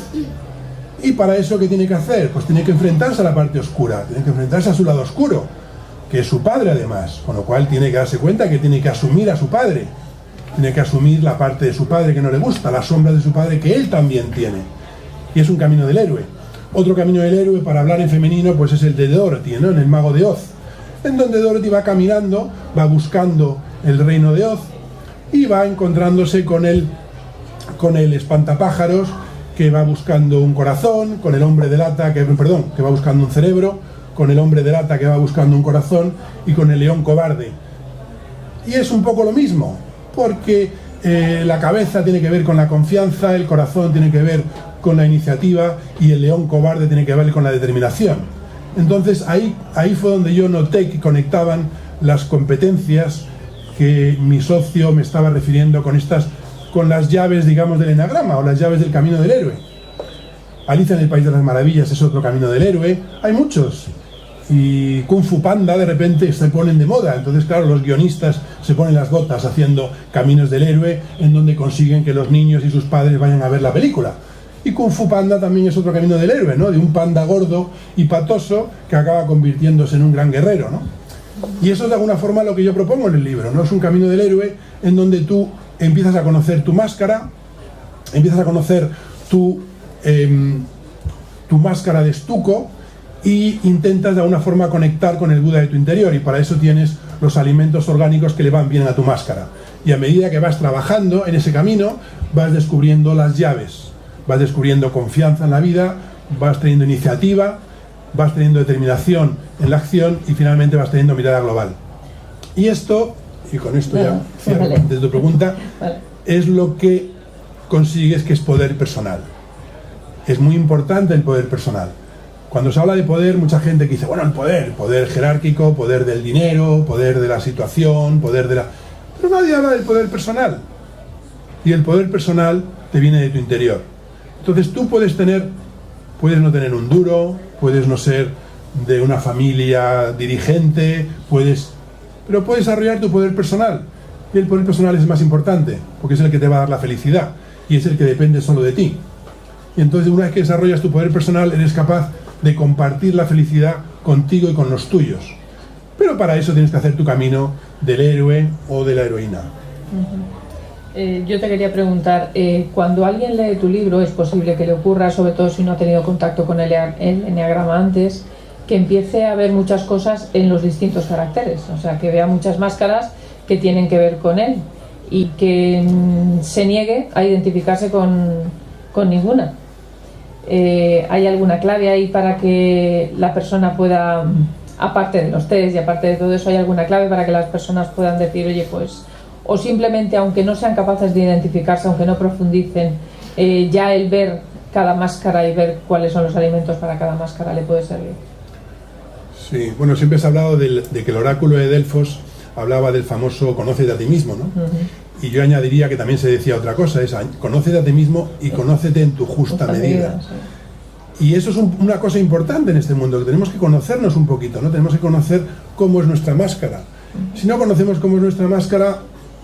[SPEAKER 2] Y para eso, ¿qué tiene que hacer? Pues tiene que enfrentarse a la parte oscura, tiene que enfrentarse a su lado oscuro, que es su padre además, con lo cual tiene que darse cuenta que tiene que asumir a su padre, tiene que asumir la parte de su padre que no le gusta, la sombra de su padre que él también tiene. Y es un camino del héroe. Otro camino del héroe, para hablar en femenino, pues es el de Dorothy, ¿no? En el Mago de Oz. en donde Dorothy va caminando, va buscando el reino de Oz y va encontrándose con el espantapájaros que va buscando un corazón, con el hombre de lata que va buscando un cerebro, con el hombre de lata que va buscando un corazón y con el león cobarde. Y es un poco lo mismo, porque la cabeza tiene que ver con la confianza, el corazón tiene que ver con la iniciativa y el león cobarde tiene que ver con la determinación. Entonces ahí fue donde yo noté que conectaban las competencias que mi socio me estaba refiriendo con las llaves, digamos, del enagrama o las llaves del camino del héroe. Alicia en el País de las Maravillas es otro camino del héroe, hay muchos. Y Kung Fu Panda de repente se ponen de moda, entonces claro, los guionistas se ponen las botas haciendo caminos del héroe en donde consiguen que los niños y sus padres vayan a ver la película. Y Kung Fu Panda también es otro camino del héroe, ¿no? De un panda gordo y patoso que acaba convirtiéndose en un gran guerrero, ¿no? Y eso es de alguna forma lo que yo propongo en el libro, ¿no? Es un camino del héroe en donde tú empiezas a conocer tu máscara, empiezas a conocer tu máscara de estuco y intentas de alguna forma conectar con el Buda de tu interior, y para eso tienes los alimentos orgánicos que le van bien a tu máscara. Y a medida que vas trabajando en ese camino, vas descubriendo las llaves, vas descubriendo confianza en la vida, vas teniendo iniciativa, vas teniendo determinación en la acción y finalmente vas teniendo mirada global. Y esto, y con esto ya cierro de tu pregunta, es lo que consigues, que es poder personal. Es muy importante el poder personal. Cuando se habla de poder, mucha gente que dice, bueno, el poder jerárquico, poder del dinero, poder de la situación, poder de la... Pero nadie habla del poder personal. Y el poder personal te viene de tu interior. Entonces tú puedes no tener un duro, puedes no ser de una familia dirigente, pero puedes desarrollar tu poder personal. Y el poder personal es el más importante, porque es el que te va a dar la felicidad, y es el que depende solo de ti. Y entonces una vez que desarrollas tu poder personal, eres capaz de compartir la felicidad contigo y con los tuyos. Pero para eso tienes que hacer tu camino del héroe o de la heroína.
[SPEAKER 1] Yo te quería preguntar, cuando alguien lee tu libro, es posible que le ocurra, sobre todo si no ha tenido contacto con el eneagrama antes, que empiece a ver muchas cosas en los distintos caracteres, o sea, que vea muchas máscaras que tienen que ver con él y que se niegue a identificarse con ninguna. ¿Hay alguna clave ahí para que la persona pueda, aparte de los test y aparte de todo eso, hay alguna clave para que las personas puedan decir, oye, pues, o simplemente, aunque no sean capaces de identificarse, aunque no profundicen, ya el ver cada máscara y ver cuáles son los alimentos para cada máscara le puede servir?
[SPEAKER 2] Sí, bueno, siempre se ha hablado de que el oráculo de Delfos hablaba del famoso conócete a ti mismo, ¿no? Y yo añadiría que también se decía otra cosa, es conócete a ti mismo y conócete en tu justa medida. Sí. Y eso es una cosa importante en este mundo, que tenemos que conocernos un poquito, ¿no? Tenemos que conocer cómo es nuestra máscara. Si no conocemos cómo es nuestra máscara,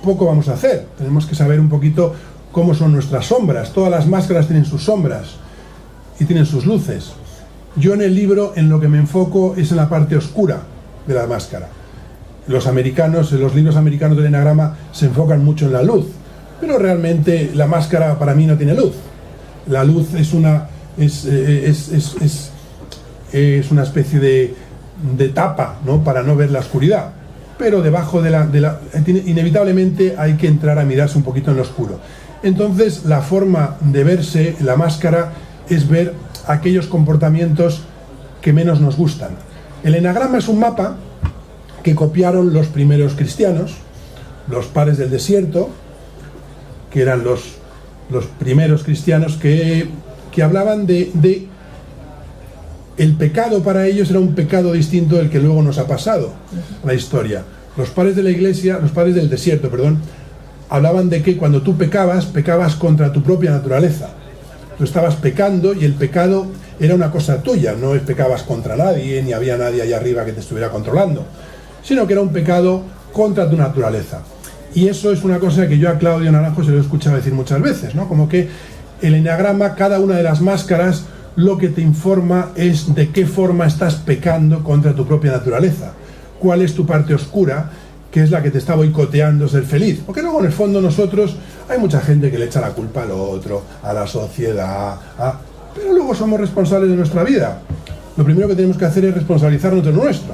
[SPEAKER 2] poco vamos a hacer. Tenemos que saber un poquito cómo son nuestras sombras. Todas las máscaras tienen sus sombras y tienen sus luces. Yo en el libro, en lo que me enfoco es en la parte oscura de la máscara. Los libros americanos del enagrama se enfocan mucho en la luz, pero realmente la máscara para mí no tiene luz. La luz es una especie de tapa, ¿no?, para no ver la oscuridad, pero debajo inevitablemente hay que entrar a mirarse un poquito en lo oscuro. Entonces la forma de verse la máscara es ver aquellos comportamientos que menos nos gustan. El enagrama es un mapa que copiaron los primeros cristianos, los padres del desierto, que eran los primeros cristianos que hablaban de el pecado. Para ellos era un pecado distinto del que luego nos ha pasado la historia. Los padres de la iglesia, los padres del desierto, hablaban de que cuando tú pecabas contra tu propia naturaleza. Tú estabas pecando y el pecado era una cosa tuya, no pecabas contra nadie, ni había nadie allá arriba que te estuviera controlando, sino que era un pecado contra tu naturaleza. Y eso es una cosa que yo a Claudio Naranjo se lo he escuchado decir muchas veces, ¿no? Como que el eneagrama, cada una de las máscaras, lo que te informa es de qué forma estás pecando contra tu propia naturaleza. ¿Cuál es tu parte oscura, que es la que te está boicoteando ser feliz? Porque luego en el fondo nosotros, hay mucha gente que le echa la culpa al otro, a la sociedad, pero luego somos responsables de nuestra vida. Lo primero que tenemos que hacer es responsabilizarnos de lo nuestro.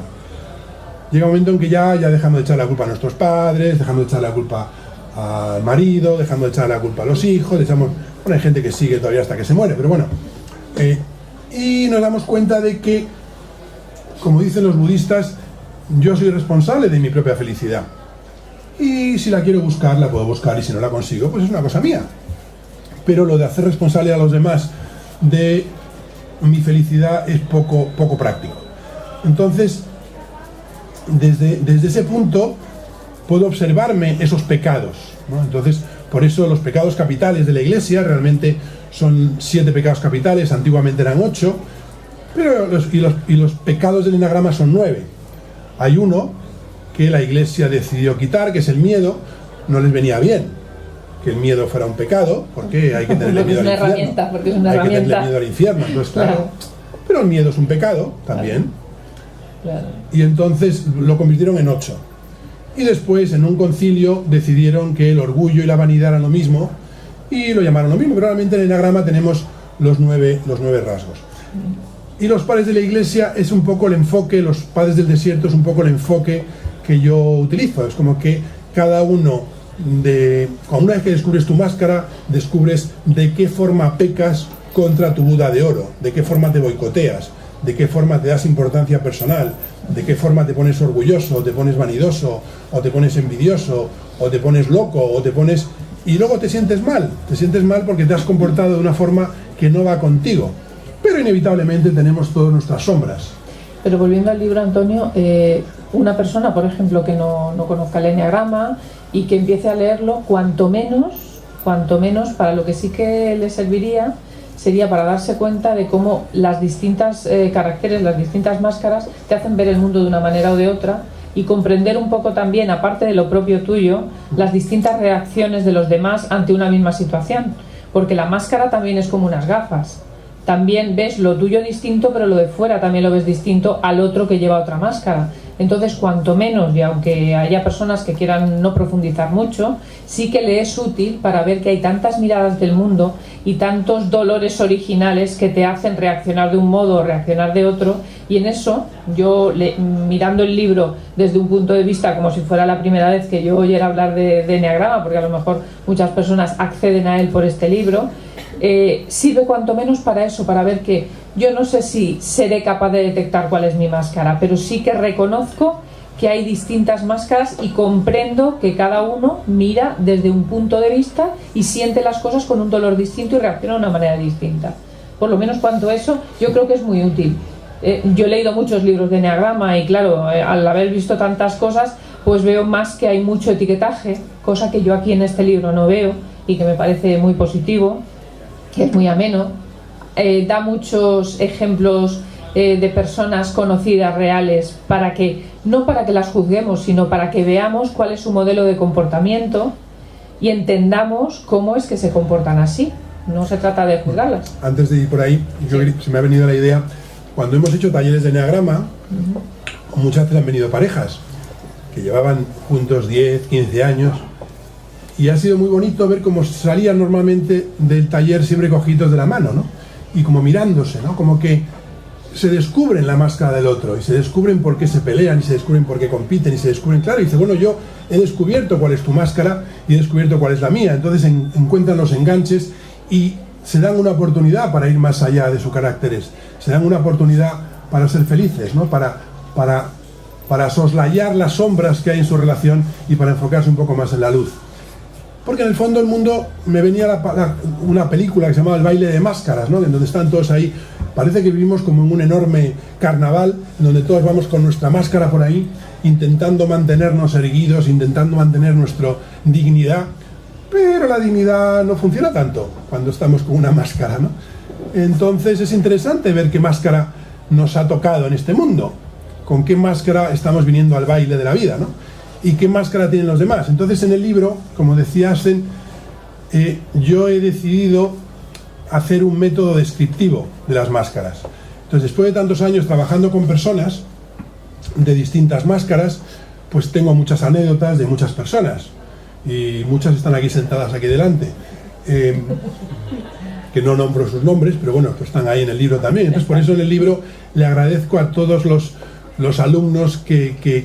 [SPEAKER 2] llega un momento en que ya dejamos de echar la culpa a nuestros padres, dejamos de echar la culpa al marido, dejamos de echar la culpa a los hijos, bueno, hay gente que sigue todavía hasta que se muere, pero bueno. Y nos damos cuenta de que, como dicen los budistas, yo soy responsable de mi propia felicidad. Y si la quiero buscar, la puedo buscar, y si no la consigo, pues es una cosa mía. Pero lo de hacer responsable a los demás de mi felicidad es poco práctico. Entonces, desde ese punto puedo observarme esos pecados, ¿no? Entonces, por eso los pecados capitales de la Iglesia realmente son 7 pecados capitales, antiguamente eran 8, pero los pecados del enagrama son 9. Hay uno que la Iglesia decidió quitar, que es el miedo. No les venía bien que el miedo fuera un pecado, porque hay que tenerle miedo al infierno.
[SPEAKER 1] Porque es una
[SPEAKER 2] hay
[SPEAKER 1] herramienta.
[SPEAKER 2] Que tenerle miedo al infierno, entonces, claro. Pero el miedo es un pecado también.
[SPEAKER 1] Claro.
[SPEAKER 2] Y entonces lo convirtieron en 8. Y después, en un concilio, decidieron que el orgullo y la vanidad eran lo mismo, y lo llamaron lo mismo, pero realmente en el enagrama tenemos los 9 rasgos. Y los padres de la Iglesia es un poco el enfoque, los padres del desierto es un poco el enfoque que yo utilizo. Es como que cada uno, una vez que descubres tu máscara, descubres de qué forma pecas contra tu Buda de oro, de qué forma te boicoteas, de qué forma te das importancia personal, de qué forma te pones orgulloso, o te pones vanidoso, o te pones envidioso, o te pones loco, o te pones... Y luego te sientes mal porque te has comportado de una forma que no va contigo. Pero inevitablemente tenemos todas nuestras sombras.
[SPEAKER 1] Pero volviendo al libro, Antonio, una persona, por ejemplo, que no conozca el eneagrama y que empiece a leerlo, cuanto menos, para lo que sí que le serviría sería para darse cuenta de cómo las distintas caracteres, las distintas máscaras te hacen ver el mundo de una manera o de otra, y comprender un poco también, aparte de lo propio tuyo, las distintas reacciones de los demás ante una misma situación, porque la máscara también es como unas gafas. También ves lo tuyo distinto, pero lo de fuera también lo ves distinto al otro que lleva otra máscara. Entonces, cuanto menos, y aunque haya personas que quieran no profundizar mucho, sí que le es útil para ver que hay tantas miradas del mundo y tantos dolores originales que te hacen reaccionar de un modo o reaccionar de otro. Y en eso, yo mirando el libro desde un punto de vista como si fuera la primera vez que yo oyera hablar de eneagrama, porque a lo mejor muchas personas acceden a él por este libro, sirve cuanto menos para eso, para ver que yo no sé si seré capaz de detectar cuál es mi máscara, pero sí que reconozco que hay distintas máscaras y comprendo que cada uno mira desde un punto de vista y siente las cosas con un dolor distinto y reacciona de una manera distinta. Por lo menos cuanto a eso, yo creo que es muy útil. Yo he leído muchos libros de eneagrama y claro, al haber visto tantas cosas, pues veo más que hay mucho etiquetaje, cosa que yo aquí en este libro no veo y que me parece muy positivo, que es muy ameno. Da muchos ejemplos de personas conocidas, reales, no para que las juzguemos, sino para que veamos cuál es su modelo de comportamiento y entendamos cómo es que se comportan así. No se trata de juzgarlas.
[SPEAKER 2] Antes de ir por ahí, se me ha venido la idea, cuando hemos hecho talleres de eneagrama, muchas veces han venido parejas que llevaban juntos 10, 15 años, y ha sido muy bonito ver cómo salían normalmente del taller siempre cogidos de la mano, ¿no? Y como mirándose, ¿no? Como que se descubren la máscara del otro, y se descubren por qué se pelean, y se descubren por qué compiten, y se descubren, claro, y dice, bueno, yo he descubierto cuál es tu máscara, y he descubierto cuál es la mía. Entonces encuentran los enganches, y se dan una oportunidad para ir más allá de sus caracteres, se dan una oportunidad para ser felices, ¿no? Para soslayar las sombras que hay en su relación, y para enfocarse un poco más en la luz. Porque en el fondo el mundo, me venía una película que se llamaba El baile de máscaras, ¿no? En donde están todos ahí, parece que vivimos como en un enorme carnaval, en donde todos vamos con nuestra máscara por ahí, intentando mantenernos erguidos, intentando mantener nuestra dignidad, pero la dignidad no funciona tanto cuando estamos con una máscara, ¿no? Entonces es interesante ver qué máscara nos ha tocado en este mundo, con qué máscara estamos viniendo al baile de la vida, ¿no? Y qué máscara tienen los demás. Entonces en el libro, como decía Asen, yo he decidido hacer un método descriptivo de las máscaras. Entonces, después de tantos años trabajando con personas de distintas máscaras, pues tengo muchas anécdotas de muchas personas, y muchas están aquí sentadas aquí delante, que no nombro sus nombres, pero bueno, pues están ahí en el libro también. Entonces por eso en el libro le agradezco a todos los los alumnos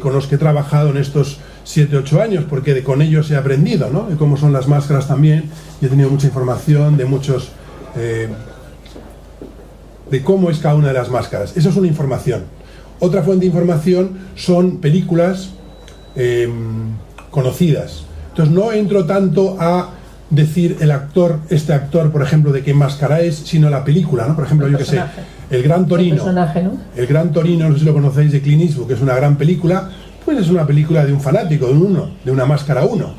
[SPEAKER 2] con los que he trabajado en estos 7-8 años, porque con ellos he aprendido, ¿no? De cómo son las máscaras también, y he tenido mucha información de muchos... de cómo es cada una de las máscaras. Eso es una información. Otra fuente de información son películas conocidas. Entonces no entro tanto a decir este actor, por ejemplo, de qué máscara es, sino la película, ¿no? Por ejemplo, yo que sé, El Gran Torino.
[SPEAKER 1] Personaje, ¿no?
[SPEAKER 2] El Gran Torino, no sé si lo conocéis, de Clint Eastwood, que es una gran película, pues es una película de un fanático, de una máscara 1.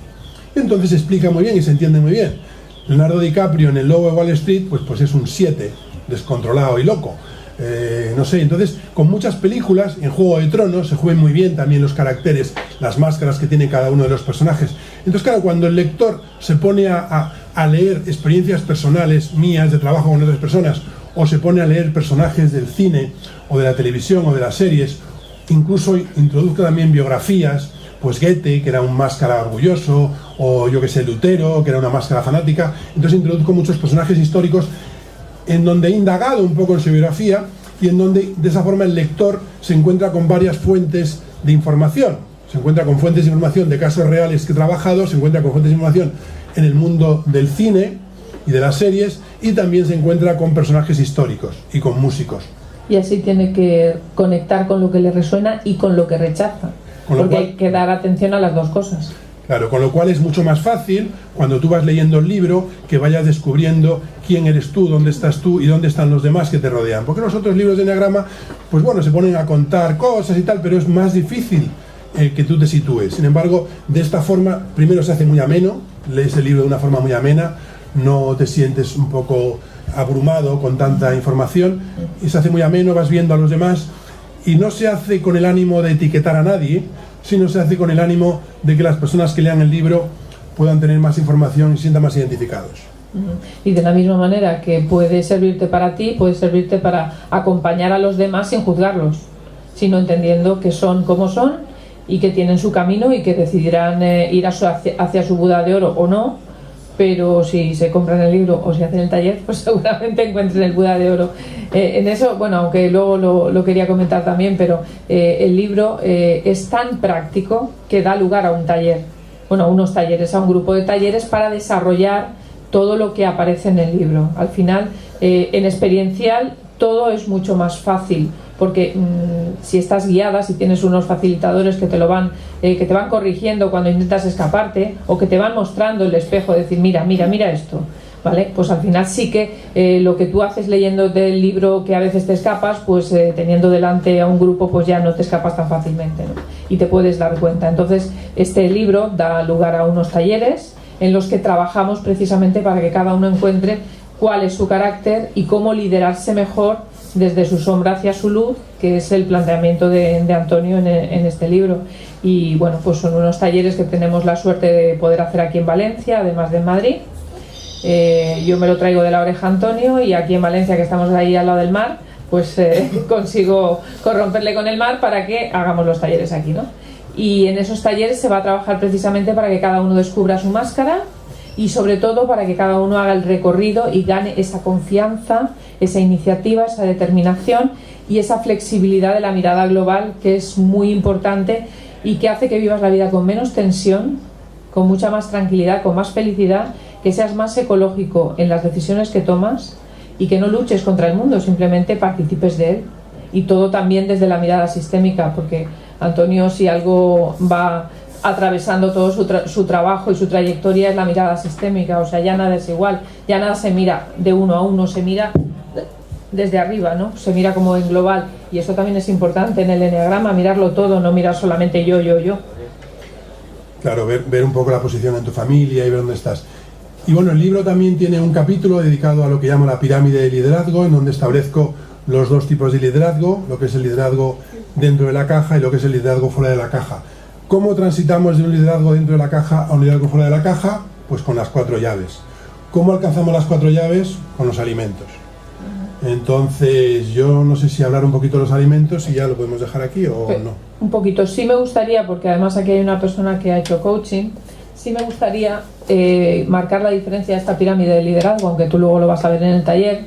[SPEAKER 2] Entonces se explica muy bien y se entiende muy bien. Leonardo DiCaprio en El Lobo de Wall Street, pues es un 7, descontrolado y loco. No sé, entonces con muchas películas, en Juego de Tronos se juegan muy bien también los caracteres, las máscaras que tiene cada uno de los personajes. Entonces claro, cuando el lector se pone a leer experiencias personales mías de trabajo con otras personas, o se pone a leer personajes del cine o de la televisión o de las series, incluso introduzco también biografías, pues Goethe, que era un máscara orgulloso, o yo que sé, Lutero, que era una máscara fanática. Entonces introduzco muchos personajes históricos en donde he indagado un poco en su biografía y en donde de esa forma el lector se encuentra con varias fuentes de información. Se encuentra con fuentes de información de casos reales que he trabajado, se encuentra con fuentes de información en el mundo del cine y de las series, y también se encuentra con personajes históricos y con músicos.
[SPEAKER 1] Y así tiene que conectar con lo que le resuena y con lo que rechaza, porque hay que dar atención a las dos cosas.
[SPEAKER 2] Claro, con lo cual es mucho más fácil, cuando tú vas leyendo el libro, que vayas descubriendo quién eres tú, dónde estás tú y dónde están los demás que te rodean. Porque los otros libros de Enneagrama, pues bueno, se ponen a contar cosas y tal, pero es más difícil que tú te sitúes. Sin embargo, de esta forma, primero se hace muy ameno, lees el libro de una forma muy amena, no te sientes un poco abrumado con tanta información, y se hace muy ameno, vas viendo a los demás, y no se hace con el ánimo de etiquetar a nadie, sino se hace con el ánimo de que las personas que lean el libro puedan tener más información y se sientan más identificados.
[SPEAKER 1] Y de la misma manera que puede servirte para ti, puede servirte para acompañar a los demás sin juzgarlos, sino entendiendo que son como son y que tienen su camino y que decidirán ir hacia su Buda de oro o no, pero si se compran el libro o si hacen el taller, pues seguramente encuentren el Buda de oro. En eso, bueno, aunque luego lo quería comentar también, pero el libro es tan práctico que da lugar a un taller, bueno, a unos talleres, a un grupo de talleres para desarrollar todo lo que aparece en el libro. Al final, en experiencial, todo es mucho más fácil, porque si estás guiada, si tienes unos facilitadores que te van corrigiendo cuando intentas escaparte, o que te van mostrando el espejo, decir, mira esto, ¿vale? Pues al final sí que lo que tú haces leyendo del libro, que a veces te escapas, pues teniendo delante a un grupo, pues ya no te escapas tan fácilmente, ¿no? Y te puedes dar cuenta. Entonces, este libro da lugar a unos talleres en los que trabajamos precisamente para que cada uno encuentre cuál es su carácter y cómo liderarse mejor desde su sombra hacia su luz, que es el planteamiento de Antonio en este libro. Y bueno, pues son unos talleres que tenemos la suerte de poder hacer aquí en Valencia, además de en Madrid. Yo me lo traigo de la oreja a Antonio, y aquí en Valencia, que estamos ahí al lado del mar, pues consigo corromperle con el mar para que hagamos los talleres aquí, ¿no? Y en esos talleres se va a trabajar precisamente para que cada uno descubra su máscara, y sobre todo para que cada uno haga el recorrido y gane esa confianza, esa iniciativa, esa determinación y esa flexibilidad de la mirada global, que es muy importante y que hace que vivas la vida con menos tensión, con mucha más tranquilidad, con más felicidad, que seas más ecológico en las decisiones que tomas y que no luches contra el mundo, simplemente participes de él. Y todo también desde la mirada sistémica, porque Antonio, si algo va atravesando todo su trabajo y su trayectoria, es la mirada sistémica. O sea, ya nada es igual, ya nada se mira de uno a uno, se mira desde arriba, ¿no? Se mira como en global, y eso también es importante en el enneagrama, mirarlo todo, no mirar solamente yo.
[SPEAKER 2] Claro, ver un poco la posición en tu familia y ver dónde estás. Y bueno, el libro también tiene un capítulo dedicado a lo que llamo la pirámide de liderazgo, en donde establezco los dos tipos de liderazgo, lo que es el liderazgo dentro de la caja y lo que es el liderazgo fuera de la caja. ¿Cómo transitamos de un liderazgo dentro de la caja a un liderazgo fuera de la caja? Pues con las 4 llaves. ¿Cómo alcanzamos las 4 llaves? Con los alimentos. Entonces, yo no sé si hablar un poquito de los alimentos, si ya lo podemos dejar aquí o no.
[SPEAKER 1] Un poquito, sí me gustaría, porque además aquí hay una persona que ha hecho coaching, sí me gustaría marcar la diferencia de esta pirámide de liderazgo, aunque tú luego lo vas a ver en el taller,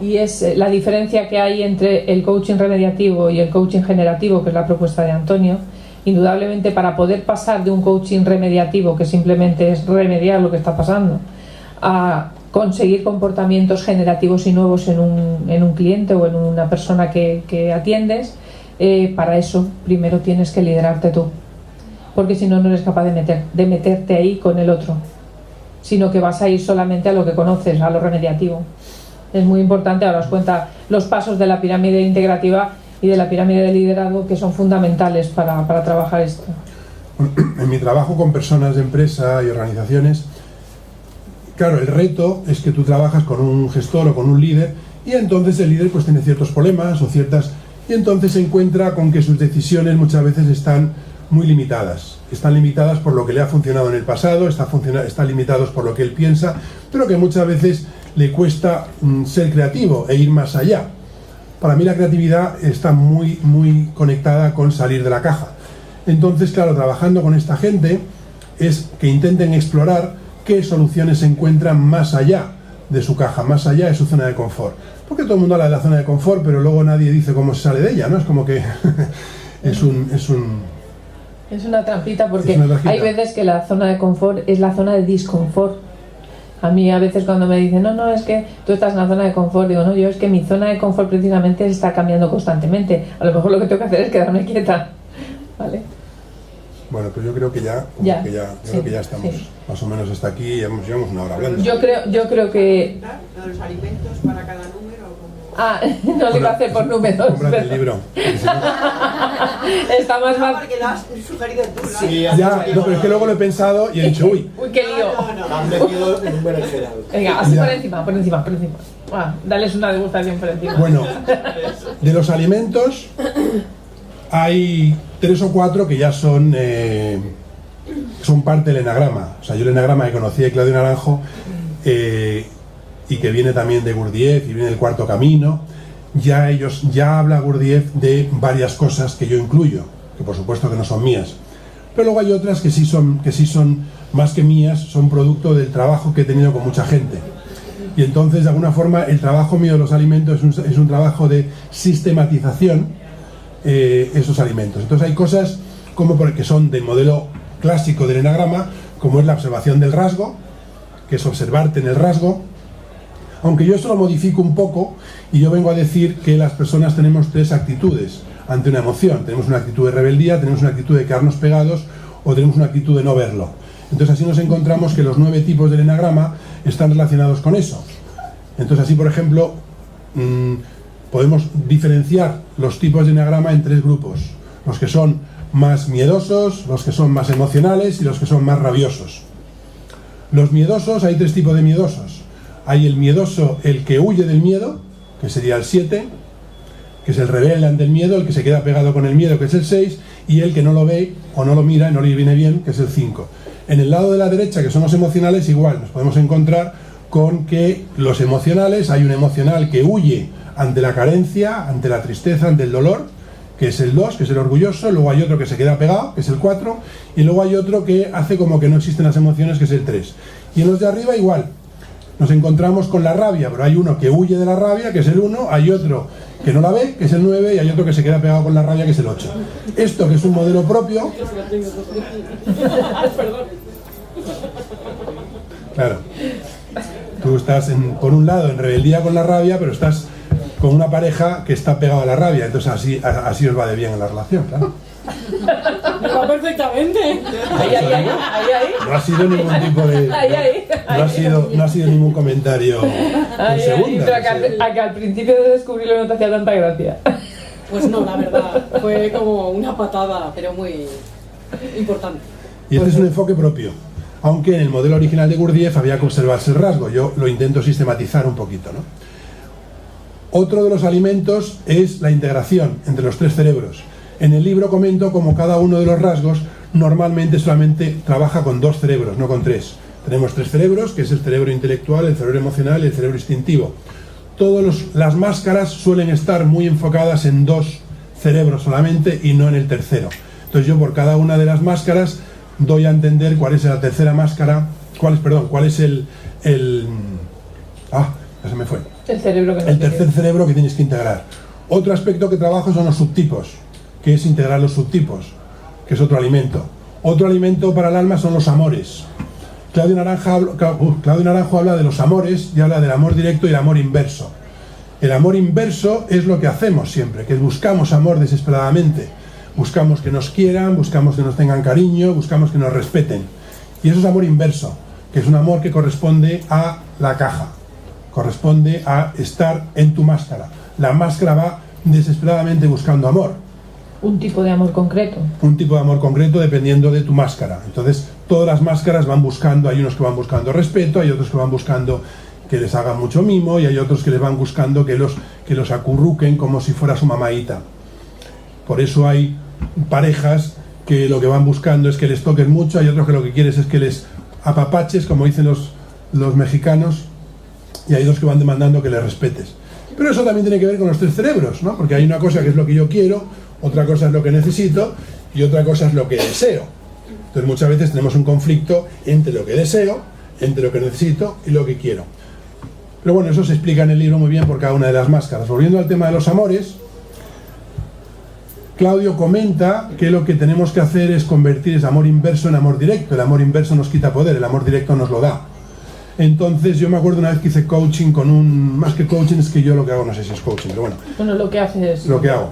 [SPEAKER 1] y es la diferencia que hay entre el coaching remediativo y el coaching generativo, que es la propuesta de Antonio. Indudablemente, para poder pasar de un coaching remediativo, que simplemente es remediar lo que está pasando, a conseguir comportamientos generativos y nuevos en un cliente o en una persona que atiendes, para eso primero tienes que liderarte tú, porque si no, no eres capaz de meterte ahí con el otro, sino que vas a ir solamente a lo que conoces, a lo remediativo. Es muy importante. Ahora os cuenta los pasos de la pirámide integrativa y de la pirámide de liderazgo, que son fundamentales para trabajar esto.
[SPEAKER 2] En mi trabajo con personas de empresa y organizaciones, claro, el reto es que tú trabajas con un gestor o con un líder, y entonces el líder pues tiene ciertos problemas o ciertas, y entonces se encuentra con que sus decisiones muchas veces están muy limitadas. Están limitadas por lo que le ha funcionado en el pasado, están limitados por lo que él piensa, pero que muchas veces le cuesta ser creativo e ir más allá. Para mí la creatividad está muy, muy conectada con salir de la caja. Entonces, claro, trabajando con esta gente es que intenten explorar qué soluciones se encuentran más allá de su caja, más allá de su zona de confort. Porque todo el mundo habla de la zona de confort, pero luego nadie dice cómo se sale de ella, ¿no? Es como que es
[SPEAKER 1] una trampita, porque hay veces que la zona de confort es la zona de disconfort. A mí a veces cuando me dicen, no, es que tú estás en la zona de confort, digo, no, yo es que mi zona de confort precisamente está cambiando constantemente. A lo mejor lo que tengo que hacer es quedarme quieta, ¿vale?
[SPEAKER 2] Bueno, pues yo creo que ya estamos más o menos hasta aquí, llevamos una hora hablando.
[SPEAKER 1] Yo creo que...
[SPEAKER 3] ¿Los alimentos para cada número?
[SPEAKER 1] No le iba a hacer por números.
[SPEAKER 2] Cómprate el libro.
[SPEAKER 1] Está más mal.
[SPEAKER 3] Porque lo has sugerido tú.
[SPEAKER 4] Sí,
[SPEAKER 2] no, pero es que luego lo he pensado y he dicho, uy,
[SPEAKER 1] qué lío.
[SPEAKER 4] Han metido el número en general.
[SPEAKER 1] Venga, así por encima. Dales una degustación por encima.
[SPEAKER 2] Bueno, de los alimentos hay 3 o 4 que ya son parte del enagrama. O sea, yo el enagrama que conocí de Claudio Naranjo, y que viene también de Gurdjieff y viene del Cuarto Camino, ya habla Gurdjieff de varias cosas que yo incluyo, que por supuesto que no son mías, pero luego hay otras que sí son más que mías, son producto del trabajo que he tenido con mucha gente. Y entonces, de alguna forma, el trabajo mío de los alimentos es un trabajo de sistematización, esos alimentos. Entonces hay cosas que son del modelo clásico del enagrama, como es la observación del rasgo, que es observarte en el rasgo. Aunque yo esto lo modifico un poco y yo vengo a decir que las personas tenemos 3 actitudes ante una emoción. Tenemos una actitud de rebeldía, tenemos una actitud de quedarnos pegados o tenemos una actitud de no verlo. Entonces así nos encontramos que los 9 tipos del enagrama están relacionados con eso. Entonces así, por ejemplo, podemos diferenciar los tipos de enagrama en 3 grupos. Los que son más miedosos, los que son más emocionales y los que son más rabiosos. Los miedosos, hay 3 tipos de miedosos. Hay el miedoso, el que huye del miedo, que sería el 7, que es el rebelde ante el miedo, el que se queda pegado con el miedo, que es el 6, y el que no lo ve o no lo mira y no le viene bien, que es el 5. En el lado de la derecha, que son los emocionales, igual, nos podemos encontrar con que los emocionales, hay un emocional que huye ante la carencia, ante la tristeza, ante el dolor, que es el 2, que es el orgulloso, luego hay otro que se queda pegado, que es el 4, y luego hay otro que hace como que no existen las emociones, que es el 3. Y en los de arriba igual. Nos encontramos con la rabia, pero hay uno que huye de la rabia, que es el 1, hay otro que no la ve, que es el 9, y hay otro que se queda pegado con la rabia, que es el 8. Esto, que es un modelo propio... Claro. Tú estás, por un lado, en rebeldía con la rabia, pero estás con una pareja que está pegada a la rabia, entonces así os va de bien en la relación, claro.
[SPEAKER 5] Me va perfectamente.
[SPEAKER 1] Ahí.
[SPEAKER 2] No ha sido ningún tipo de... No ha sido ningún comentario en segunda.
[SPEAKER 1] Pero que al principio de descubrirlo no te hacía tanta gracia.
[SPEAKER 5] Pues no, la verdad. Fue como una patada, pero muy importante.
[SPEAKER 2] Y este es un enfoque propio. Aunque en el modelo original de Gurdjieff había que observarse el rasgo. Yo lo intento sistematizar un poquito, ¿no? Otro de los alimentos es la integración entre los 3 cerebros. En el libro comento cómo cada uno de los rasgos normalmente solamente trabaja con 2 cerebros, no con 3. Tenemos 3 cerebros, que es el cerebro intelectual, el cerebro emocional y el cerebro instintivo. Las máscaras suelen estar muy enfocadas en 2 cerebros solamente y no en el tercero. Entonces yo por cada una de las máscaras doy a entender cuál es la tercera máscara, cuál es el ya se me fue.
[SPEAKER 1] El el cerebro que
[SPEAKER 2] el tercer cerebro que tienes que integrar. Otro aspecto que trabajo son los subtipos, que es integrar los subtipos, que es otro alimento. Otro alimento para el alma son los amores. Claudio Naranjo habla de los amores y habla del amor directo y el amor inverso. El amor inverso es lo que hacemos siempre, que buscamos amor desesperadamente. Buscamos que nos quieran, buscamos que nos tengan cariño, buscamos que nos respeten. Y eso es amor inverso, que es un amor que corresponde a la caja, corresponde a estar en tu máscara. La máscara va desesperadamente buscando amor.
[SPEAKER 1] Un tipo de amor concreto.
[SPEAKER 2] Un tipo de amor concreto dependiendo de tu máscara. Entonces, todas las máscaras van buscando, hay unos que van buscando respeto, hay otros que van buscando que les hagan mucho mimo y hay otros que les van buscando que los acurruquen como si fuera su mamaíta. Por eso hay parejas que lo que van buscando es que les toquen mucho, hay otros que lo que quieres es que les apapaches, como dicen los mexicanos, y hay otros que van demandando que les respetes. Pero eso también tiene que ver con los tres cerebros, ¿no? Porque hay una cosa que es lo que yo quiero, otra cosa es lo que necesito y otra cosa es lo que deseo. Entonces muchas veces tenemos un conflicto entre lo que deseo, entre lo que necesito y lo que quiero. Pero bueno, eso se explica en el libro muy bien por cada una de las máscaras. Volviendo al tema de los amores, Claudio comenta que lo que tenemos que hacer es convertir ese amor inverso en amor directo. El amor inverso nos quita poder, el amor directo nos lo da. Entonces yo me acuerdo una vez que hice coaching con más que coaching es que yo lo que hago, no sé si es coaching, pero bueno.
[SPEAKER 1] Bueno, lo que haces es...
[SPEAKER 2] Lo que hago.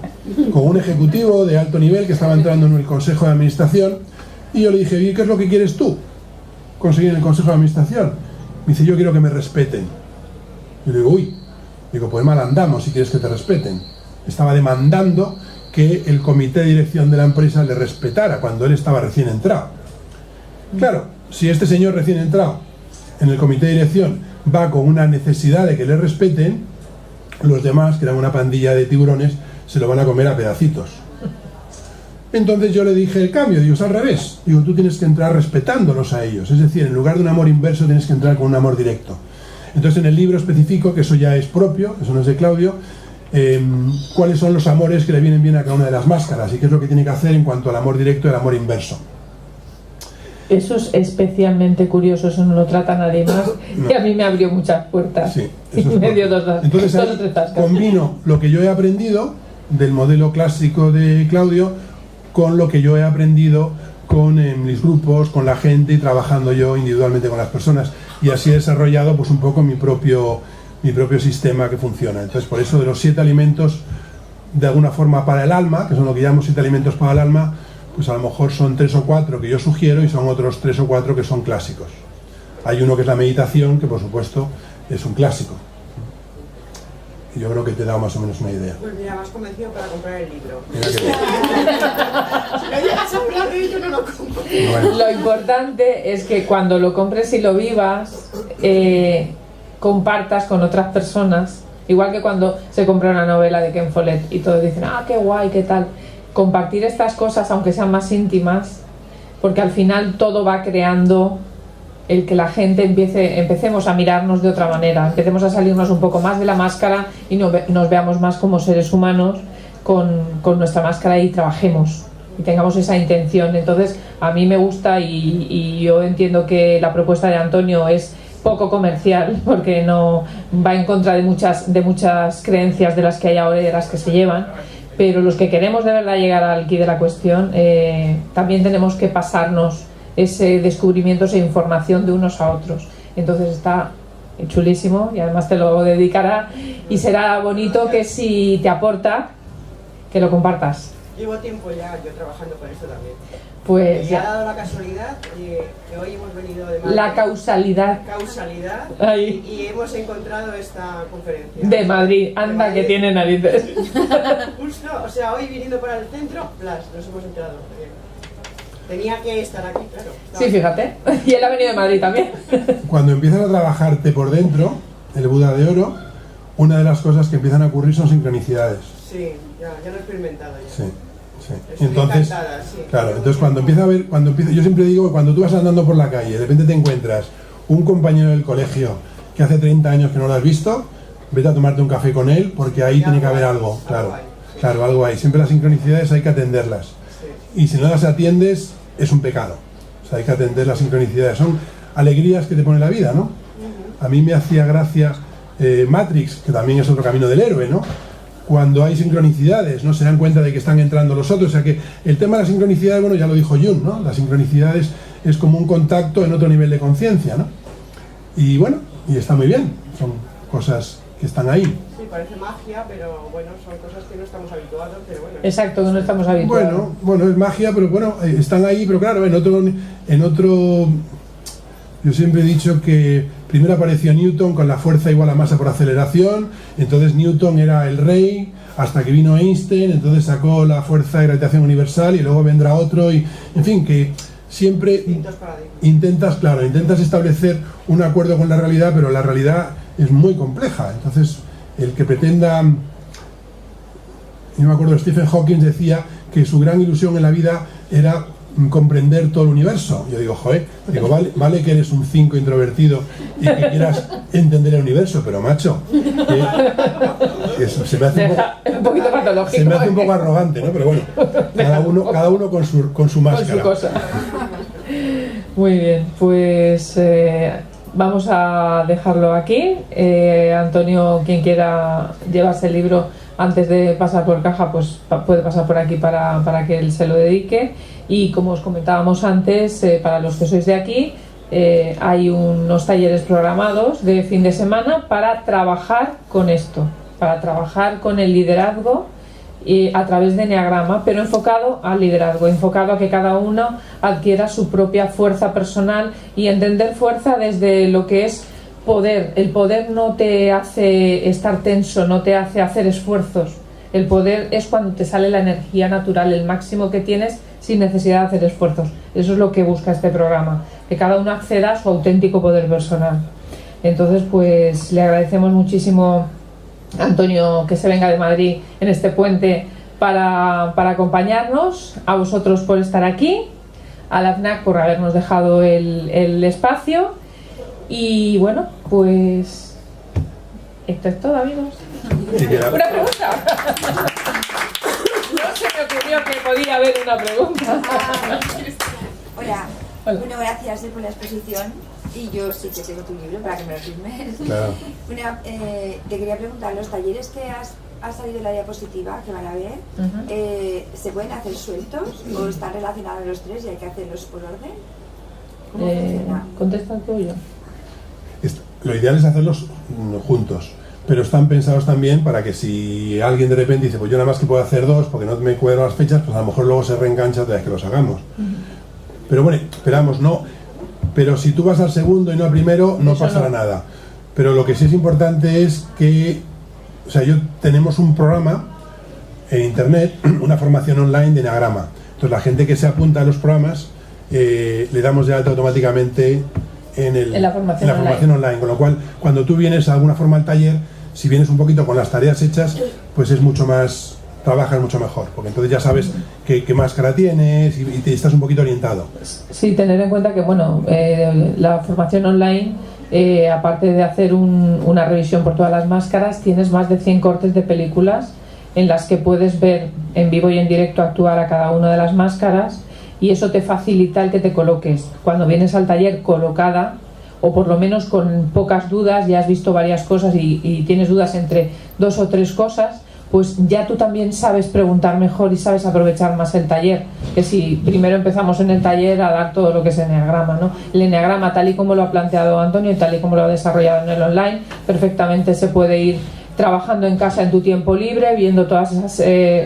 [SPEAKER 2] Con un ejecutivo de alto nivel que estaba entrando en el consejo de administración y yo le dije, ¿y qué es lo que quieres tú conseguir en el consejo de administración? Me dice, yo quiero que me respeten. Y le digo, uy. Digo, pues mal andamos si quieres que te respeten. Estaba demandando que el comité de dirección de la empresa le respetara cuando él estaba recién entrado. Claro, si este señor recién entrado en el comité de dirección va con una necesidad de que le respeten, los demás, que eran una pandilla de tiburones, se lo van a comer a pedacitos. Entonces yo le dije el cambio, digo, es al revés. Digo, tú tienes que entrar respetándolos a ellos. Es decir, en lugar de un amor inverso tienes que entrar con un amor directo. Entonces en el libro especifico, que eso ya es propio, eso no es de Claudio, cuáles son los amores que le vienen bien a cada una de las máscaras y qué es lo que tiene que hacer en cuanto al amor directo y al amor inverso.
[SPEAKER 1] Eso es especialmente curioso, eso no lo trata nadie más, no. Y a mí me abrió muchas puertas.
[SPEAKER 2] Sí,
[SPEAKER 1] y me dio dos
[SPEAKER 2] Entonces ahí combino lo que yo he aprendido del modelo clásico de Claudio con lo que yo he aprendido con mis grupos, con la gente y trabajando yo individualmente con las personas. Y así he desarrollado pues un poco mi propio sistema que funciona. Entonces por eso de los 7 alimentos de alguna forma para el alma, que son lo que llamamos 7 alimentos para el alma, pues a lo mejor son 3 o 4 que yo sugiero y son otros 3 o 4 que son clásicos. Hay uno que es la meditación, que por supuesto es un clásico. Y yo creo que te da más o menos una idea.
[SPEAKER 3] Pues mira, me has convencido para comprar el libro.
[SPEAKER 2] Mira que bien.
[SPEAKER 3] Si no llegas a hablar de ello, no lo compro.
[SPEAKER 2] Bueno.
[SPEAKER 1] Lo importante es que cuando lo compres y lo vivas, compartas con otras personas. Igual que cuando se compra una novela de Ken Follett y todos dicen, ah, qué guay, qué tal. Compartir estas cosas, aunque sean más íntimas, porque al final todo va creando el que la gente empecemos a mirarnos de otra manera, empecemos a salirnos un poco más de la máscara y nos veamos más como seres humanos con nuestra máscara y trabajemos y tengamos esa intención. Entonces a mí me gusta y yo entiendo que la propuesta de Antonio es poco comercial porque no va en contra de muchas creencias de las que hay ahora y de las que se llevan. Pero los que queremos de verdad llegar al quid de la cuestión, también tenemos que pasarnos ese descubrimiento, esa información de unos a otros. Entonces está chulísimo y además te lo dedicará y será bonito que si te aporta, que lo compartas.
[SPEAKER 3] Llevo tiempo ya yo trabajando con esto también.
[SPEAKER 1] Pues
[SPEAKER 3] y ha dado la casualidad que hoy hemos venido de Madrid.
[SPEAKER 1] La causalidad. Ahí.
[SPEAKER 3] Y hemos encontrado esta conferencia.
[SPEAKER 1] De Madrid, anda que tiene narices.
[SPEAKER 3] Justo, o sea, hoy viniendo para el centro, nos hemos enterado. Tenía que estar aquí, claro.
[SPEAKER 1] Sí, fíjate. Y él ha venido de Madrid también. Cuando
[SPEAKER 2] empiezan a trabajarte por dentro, el Buda de Oro, una de las cosas que empiezan a ocurrir son sincronicidades.
[SPEAKER 3] Sí, ya lo he experimentado ya.
[SPEAKER 2] Sí. Sí. Entonces, claro, entonces cuando yo siempre digo que cuando tú vas andando por la calle, de repente te encuentras un compañero del colegio que hace 30 años que no lo has visto, vete a tomarte un café con él porque ahí tiene que haber algo, claro, algo hay. Siempre las sincronicidades hay que atenderlas. Y si no las atiendes, es un pecado. O sea, hay que atender las sincronicidades. Son alegrías que te pone la vida, ¿no? A mí me hacía gracia Matrix, que también es otro camino del héroe, ¿no? Cuando hay sincronicidades, ¿no? Se dan cuenta de que están entrando los otros. O sea que el tema de la sincronicidad, bueno, ya lo dijo Jung, ¿no? La sincronicidad es como un contacto en otro nivel de conciencia, ¿no? Y bueno, y está muy bien. Son cosas que están ahí.
[SPEAKER 3] Sí, parece magia, pero bueno, son cosas que no estamos habituados, pero bueno.
[SPEAKER 1] Exacto, que no estamos habituados.
[SPEAKER 2] Bueno, es magia, pero bueno, están ahí, pero claro, en otro... Yo siempre he dicho que primero apareció Newton con la fuerza igual a masa por aceleración, entonces Newton era el rey, hasta que vino Einstein, entonces sacó la fuerza de gravitación universal y luego vendrá otro, y en fin, que siempre intentas establecer un acuerdo con la realidad, pero la realidad es muy compleja. Entonces, el que pretenda... Yo me acuerdo, Stephen Hawking decía que su gran ilusión en la vida era comprender todo el universo. Yo digo, vale que eres un 5 introvertido y que quieras entender el universo, pero macho, eso se me hace
[SPEAKER 1] un poquito patológico.
[SPEAKER 2] Se me hace un poco arrogante, ¿no? Pero bueno, cada uno con su máscara.
[SPEAKER 1] Con su cosa. Muy bien, pues vamos a dejarlo aquí. Antonio, quien quiera llevarse el libro antes de pasar por caja, pues puede pasar por aquí para que él se lo dedique. Y como os comentábamos antes, para los que sois de aquí, hay unos talleres programados de fin de semana para trabajar con esto, para trabajar con el liderazgo a través de Enneagrama, pero enfocado al liderazgo, enfocado a que cada uno adquiera su propia fuerza personal y entender fuerza desde lo que es poder. El poder no te hace estar tenso, no te hace hacer esfuerzos. El poder es cuando te sale la energía natural, el máximo que tienes sin necesidad de hacer esfuerzos. Eso es lo que busca este programa, que cada uno acceda a su auténtico poder personal. Entonces, pues le agradecemos muchísimo a Antonio que se venga de Madrid en este puente para acompañarnos, a vosotros por estar aquí, a la FNAC por habernos dejado el espacio. Y bueno, pues esto es todo, amigos. ¿Una pregunta? No se me ocurrió que podía haber una pregunta.
[SPEAKER 6] Hola. Bueno, gracias por la exposición. Y yo sí que tengo tu libro para que me lo firmes.
[SPEAKER 2] Claro.
[SPEAKER 6] Te quería preguntar, ¿los talleres que ha salido en la diapositiva que van a ver, ¿se pueden hacer sueltos o están relacionados los tres y hay que hacerlos por orden? ¿Cómo funciona?
[SPEAKER 1] Contesta el tuyo.
[SPEAKER 2] Lo ideal es hacerlos juntos, pero están pensados también para que si alguien de repente dice, pues yo nada más que puedo hacer dos porque no me cuadran las fechas, pues a lo mejor luego se reengancha otra vez que los hagamos. Pero bueno, esperamos, no. Pero si tú vas al segundo y no al primero, no pasará nada. Pero lo que sí es importante es que, o sea, tenemos un programa en internet, una formación online de Enneagrama. Entonces la gente que se apunta a los programas, le damos de alta automáticamente en la formación online. Con lo cual, cuando tú vienes a alguna forma al taller, si vienes un poquito con las tareas hechas, pues es mucho más, trabajas mucho mejor, porque entonces ya sabes qué máscara tienes y te estás un poquito orientado.
[SPEAKER 1] Sí, tener en cuenta que bueno, la formación online, aparte de hacer una revisión por todas las máscaras, tienes más de 100 cortes de películas en las que puedes ver en vivo y en directo actuar a cada una de las máscaras, y eso te facilita el que te coloques. Cuando vienes al taller colocada, o por lo menos con pocas dudas, ya has visto varias cosas y tienes dudas entre 2 o 3 cosas, pues ya tú también sabes preguntar mejor y sabes aprovechar más el taller, que si primero empezamos en el taller a dar todo lo que es Enneagrama, ¿no? El Enneagrama, tal y como lo ha planteado Antonio y tal y como lo ha desarrollado en el online, perfectamente se puede ir trabajando en casa en tu tiempo libre, viendo todas esas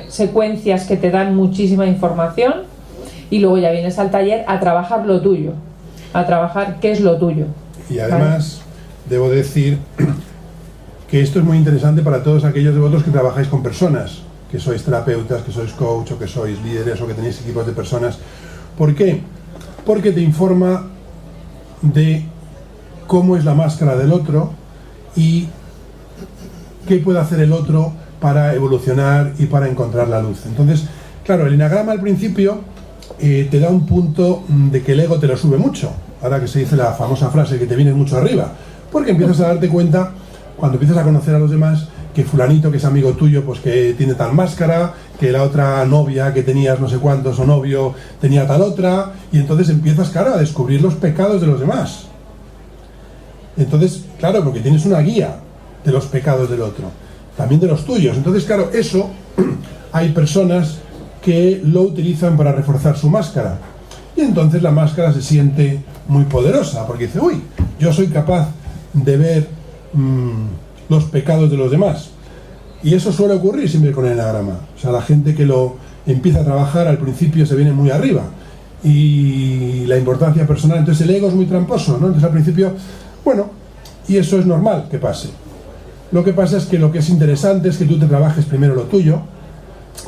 [SPEAKER 1] secuencias que te dan muchísima información, y luego ya vienes al taller a trabajar lo tuyo, a trabajar qué es lo tuyo.
[SPEAKER 2] Y además, debo decir que esto es muy interesante para todos aquellos de vosotros que trabajáis con personas, que sois terapeutas, que sois coach, o que sois líderes, o que tenéis equipos de personas. ¿Por qué? Porque te informa de cómo es la máscara del otro y qué puede hacer el otro para evolucionar y para encontrar la luz. Entonces, claro, el Enneagrama al principio te da un punto de que el ego te lo sube mucho. Ahora que se dice la famosa frase que te vienes mucho arriba, porque empiezas a darte cuenta, cuando empiezas a conocer a los demás, que fulanito que es amigo tuyo, pues que tiene tal máscara, que la otra novia que tenías no sé cuántos o novio tenía tal otra, y entonces empiezas, claro, a descubrir los pecados de los demás. Entonces, claro, porque tienes una guía, de los pecados del otro, también de los tuyos. Entonces, claro, eso hay personas que lo utilizan para reforzar su máscara. Y entonces la máscara se siente muy poderosa, porque dice, uy, yo soy capaz de ver los pecados de los demás. Y eso suele ocurrir siempre con el enagrama. O sea, la gente que lo empieza a trabajar al principio se viene muy arriba. Y la importancia personal, entonces el ego es muy tramposo, ¿no? Entonces al principio, bueno, y eso es normal que pase. Lo que pasa es que lo que es interesante es que tú te trabajes primero lo tuyo,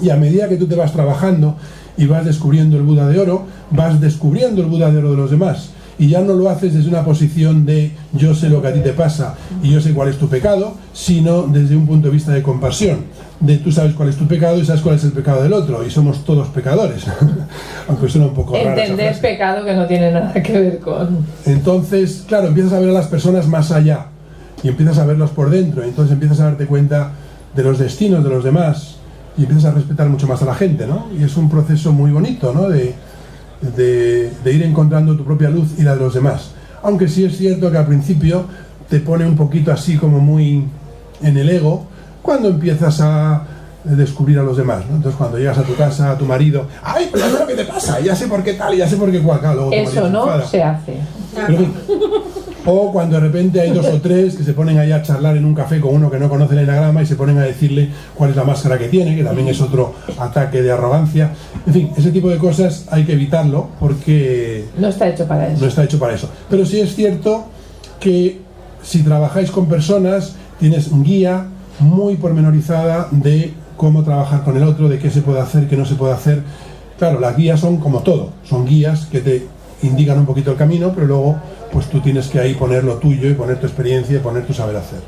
[SPEAKER 2] y a medida que tú te vas trabajando y vas descubriendo el Buda de oro, vas descubriendo el Buda de oro de los demás. Y ya no lo haces desde una posición de yo sé lo que a ti te pasa y yo sé cuál es tu pecado, sino desde un punto de vista de compasión, de tú sabes cuál es tu pecado y sabes cuál es el pecado del otro, y somos todos pecadores. Aunque suena un poco raro.
[SPEAKER 1] Entender pecado que no tiene nada que ver con...
[SPEAKER 2] Entonces, claro, empiezas a ver a las personas más allá y empiezas a verlos por dentro, y entonces empiezas a darte cuenta de los destinos de los demás y empiezas a respetar mucho más a la gente, ¿no? Y es un proceso muy bonito, ¿no? De ir encontrando tu propia luz y la de los demás. Aunque sí es cierto que al principio te pone un poquito así como muy en el ego cuando empiezas a descubrir a los demás, ¿no? Entonces cuando llegas a tu casa, a tu marido, ¡ay, pero es lo que te pasa! Ya sé por qué tal, y ya sé por qué cual. Luego
[SPEAKER 1] eso no se hace.
[SPEAKER 2] Pero, o cuando de repente hay 2 o 3 que se ponen ahí a charlar en un café con uno que no conoce el enagrama y se ponen a decirle cuál es la máscara que tiene, que también es otro ataque de arrogancia. En fin, ese tipo de cosas hay que evitarlo porque
[SPEAKER 1] no está hecho para eso.
[SPEAKER 2] No está hecho para eso. Pero sí es cierto que si trabajáis con personas, tienes un guía muy pormenorizada de cómo trabajar con el otro, de qué se puede hacer, qué no se puede hacer. Claro, las guías son como todo, son guías que te indican un poquito el camino, pero luego pues tú tienes que ahí poner lo tuyo y poner tu experiencia y poner tu saber hacer.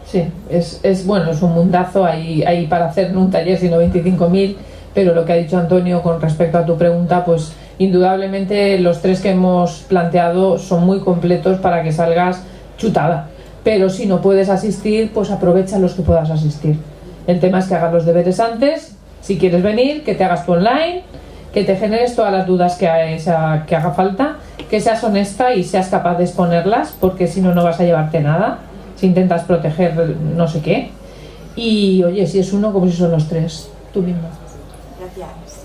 [SPEAKER 1] Sí, es bueno, es un mundazo ahí para hacer un taller, sino 25.000, pero lo que ha dicho Antonio con respecto a tu pregunta, pues indudablemente los 3 que hemos planteado son muy completos para que salgas chutada, pero si no puedes asistir, pues aprovecha los que puedas asistir. El tema es que hagas los deberes antes, si quieres venir, que te hagas tu online, que te generes todas las dudas que haga falta, que seas honesta y seas capaz de exponerlas, porque si no, no vas a llevarte nada, si intentas proteger no sé qué. Y oye, si es uno, como si son los 3, tú mismo.
[SPEAKER 2] Gracias.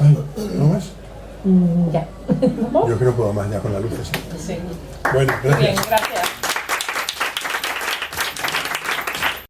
[SPEAKER 2] Ay, ¿no más?
[SPEAKER 1] Ya.
[SPEAKER 2] Yo creo que no puedo más ya con las luces.
[SPEAKER 1] Sí.
[SPEAKER 2] Bueno, gracias.
[SPEAKER 1] Bien, gracias.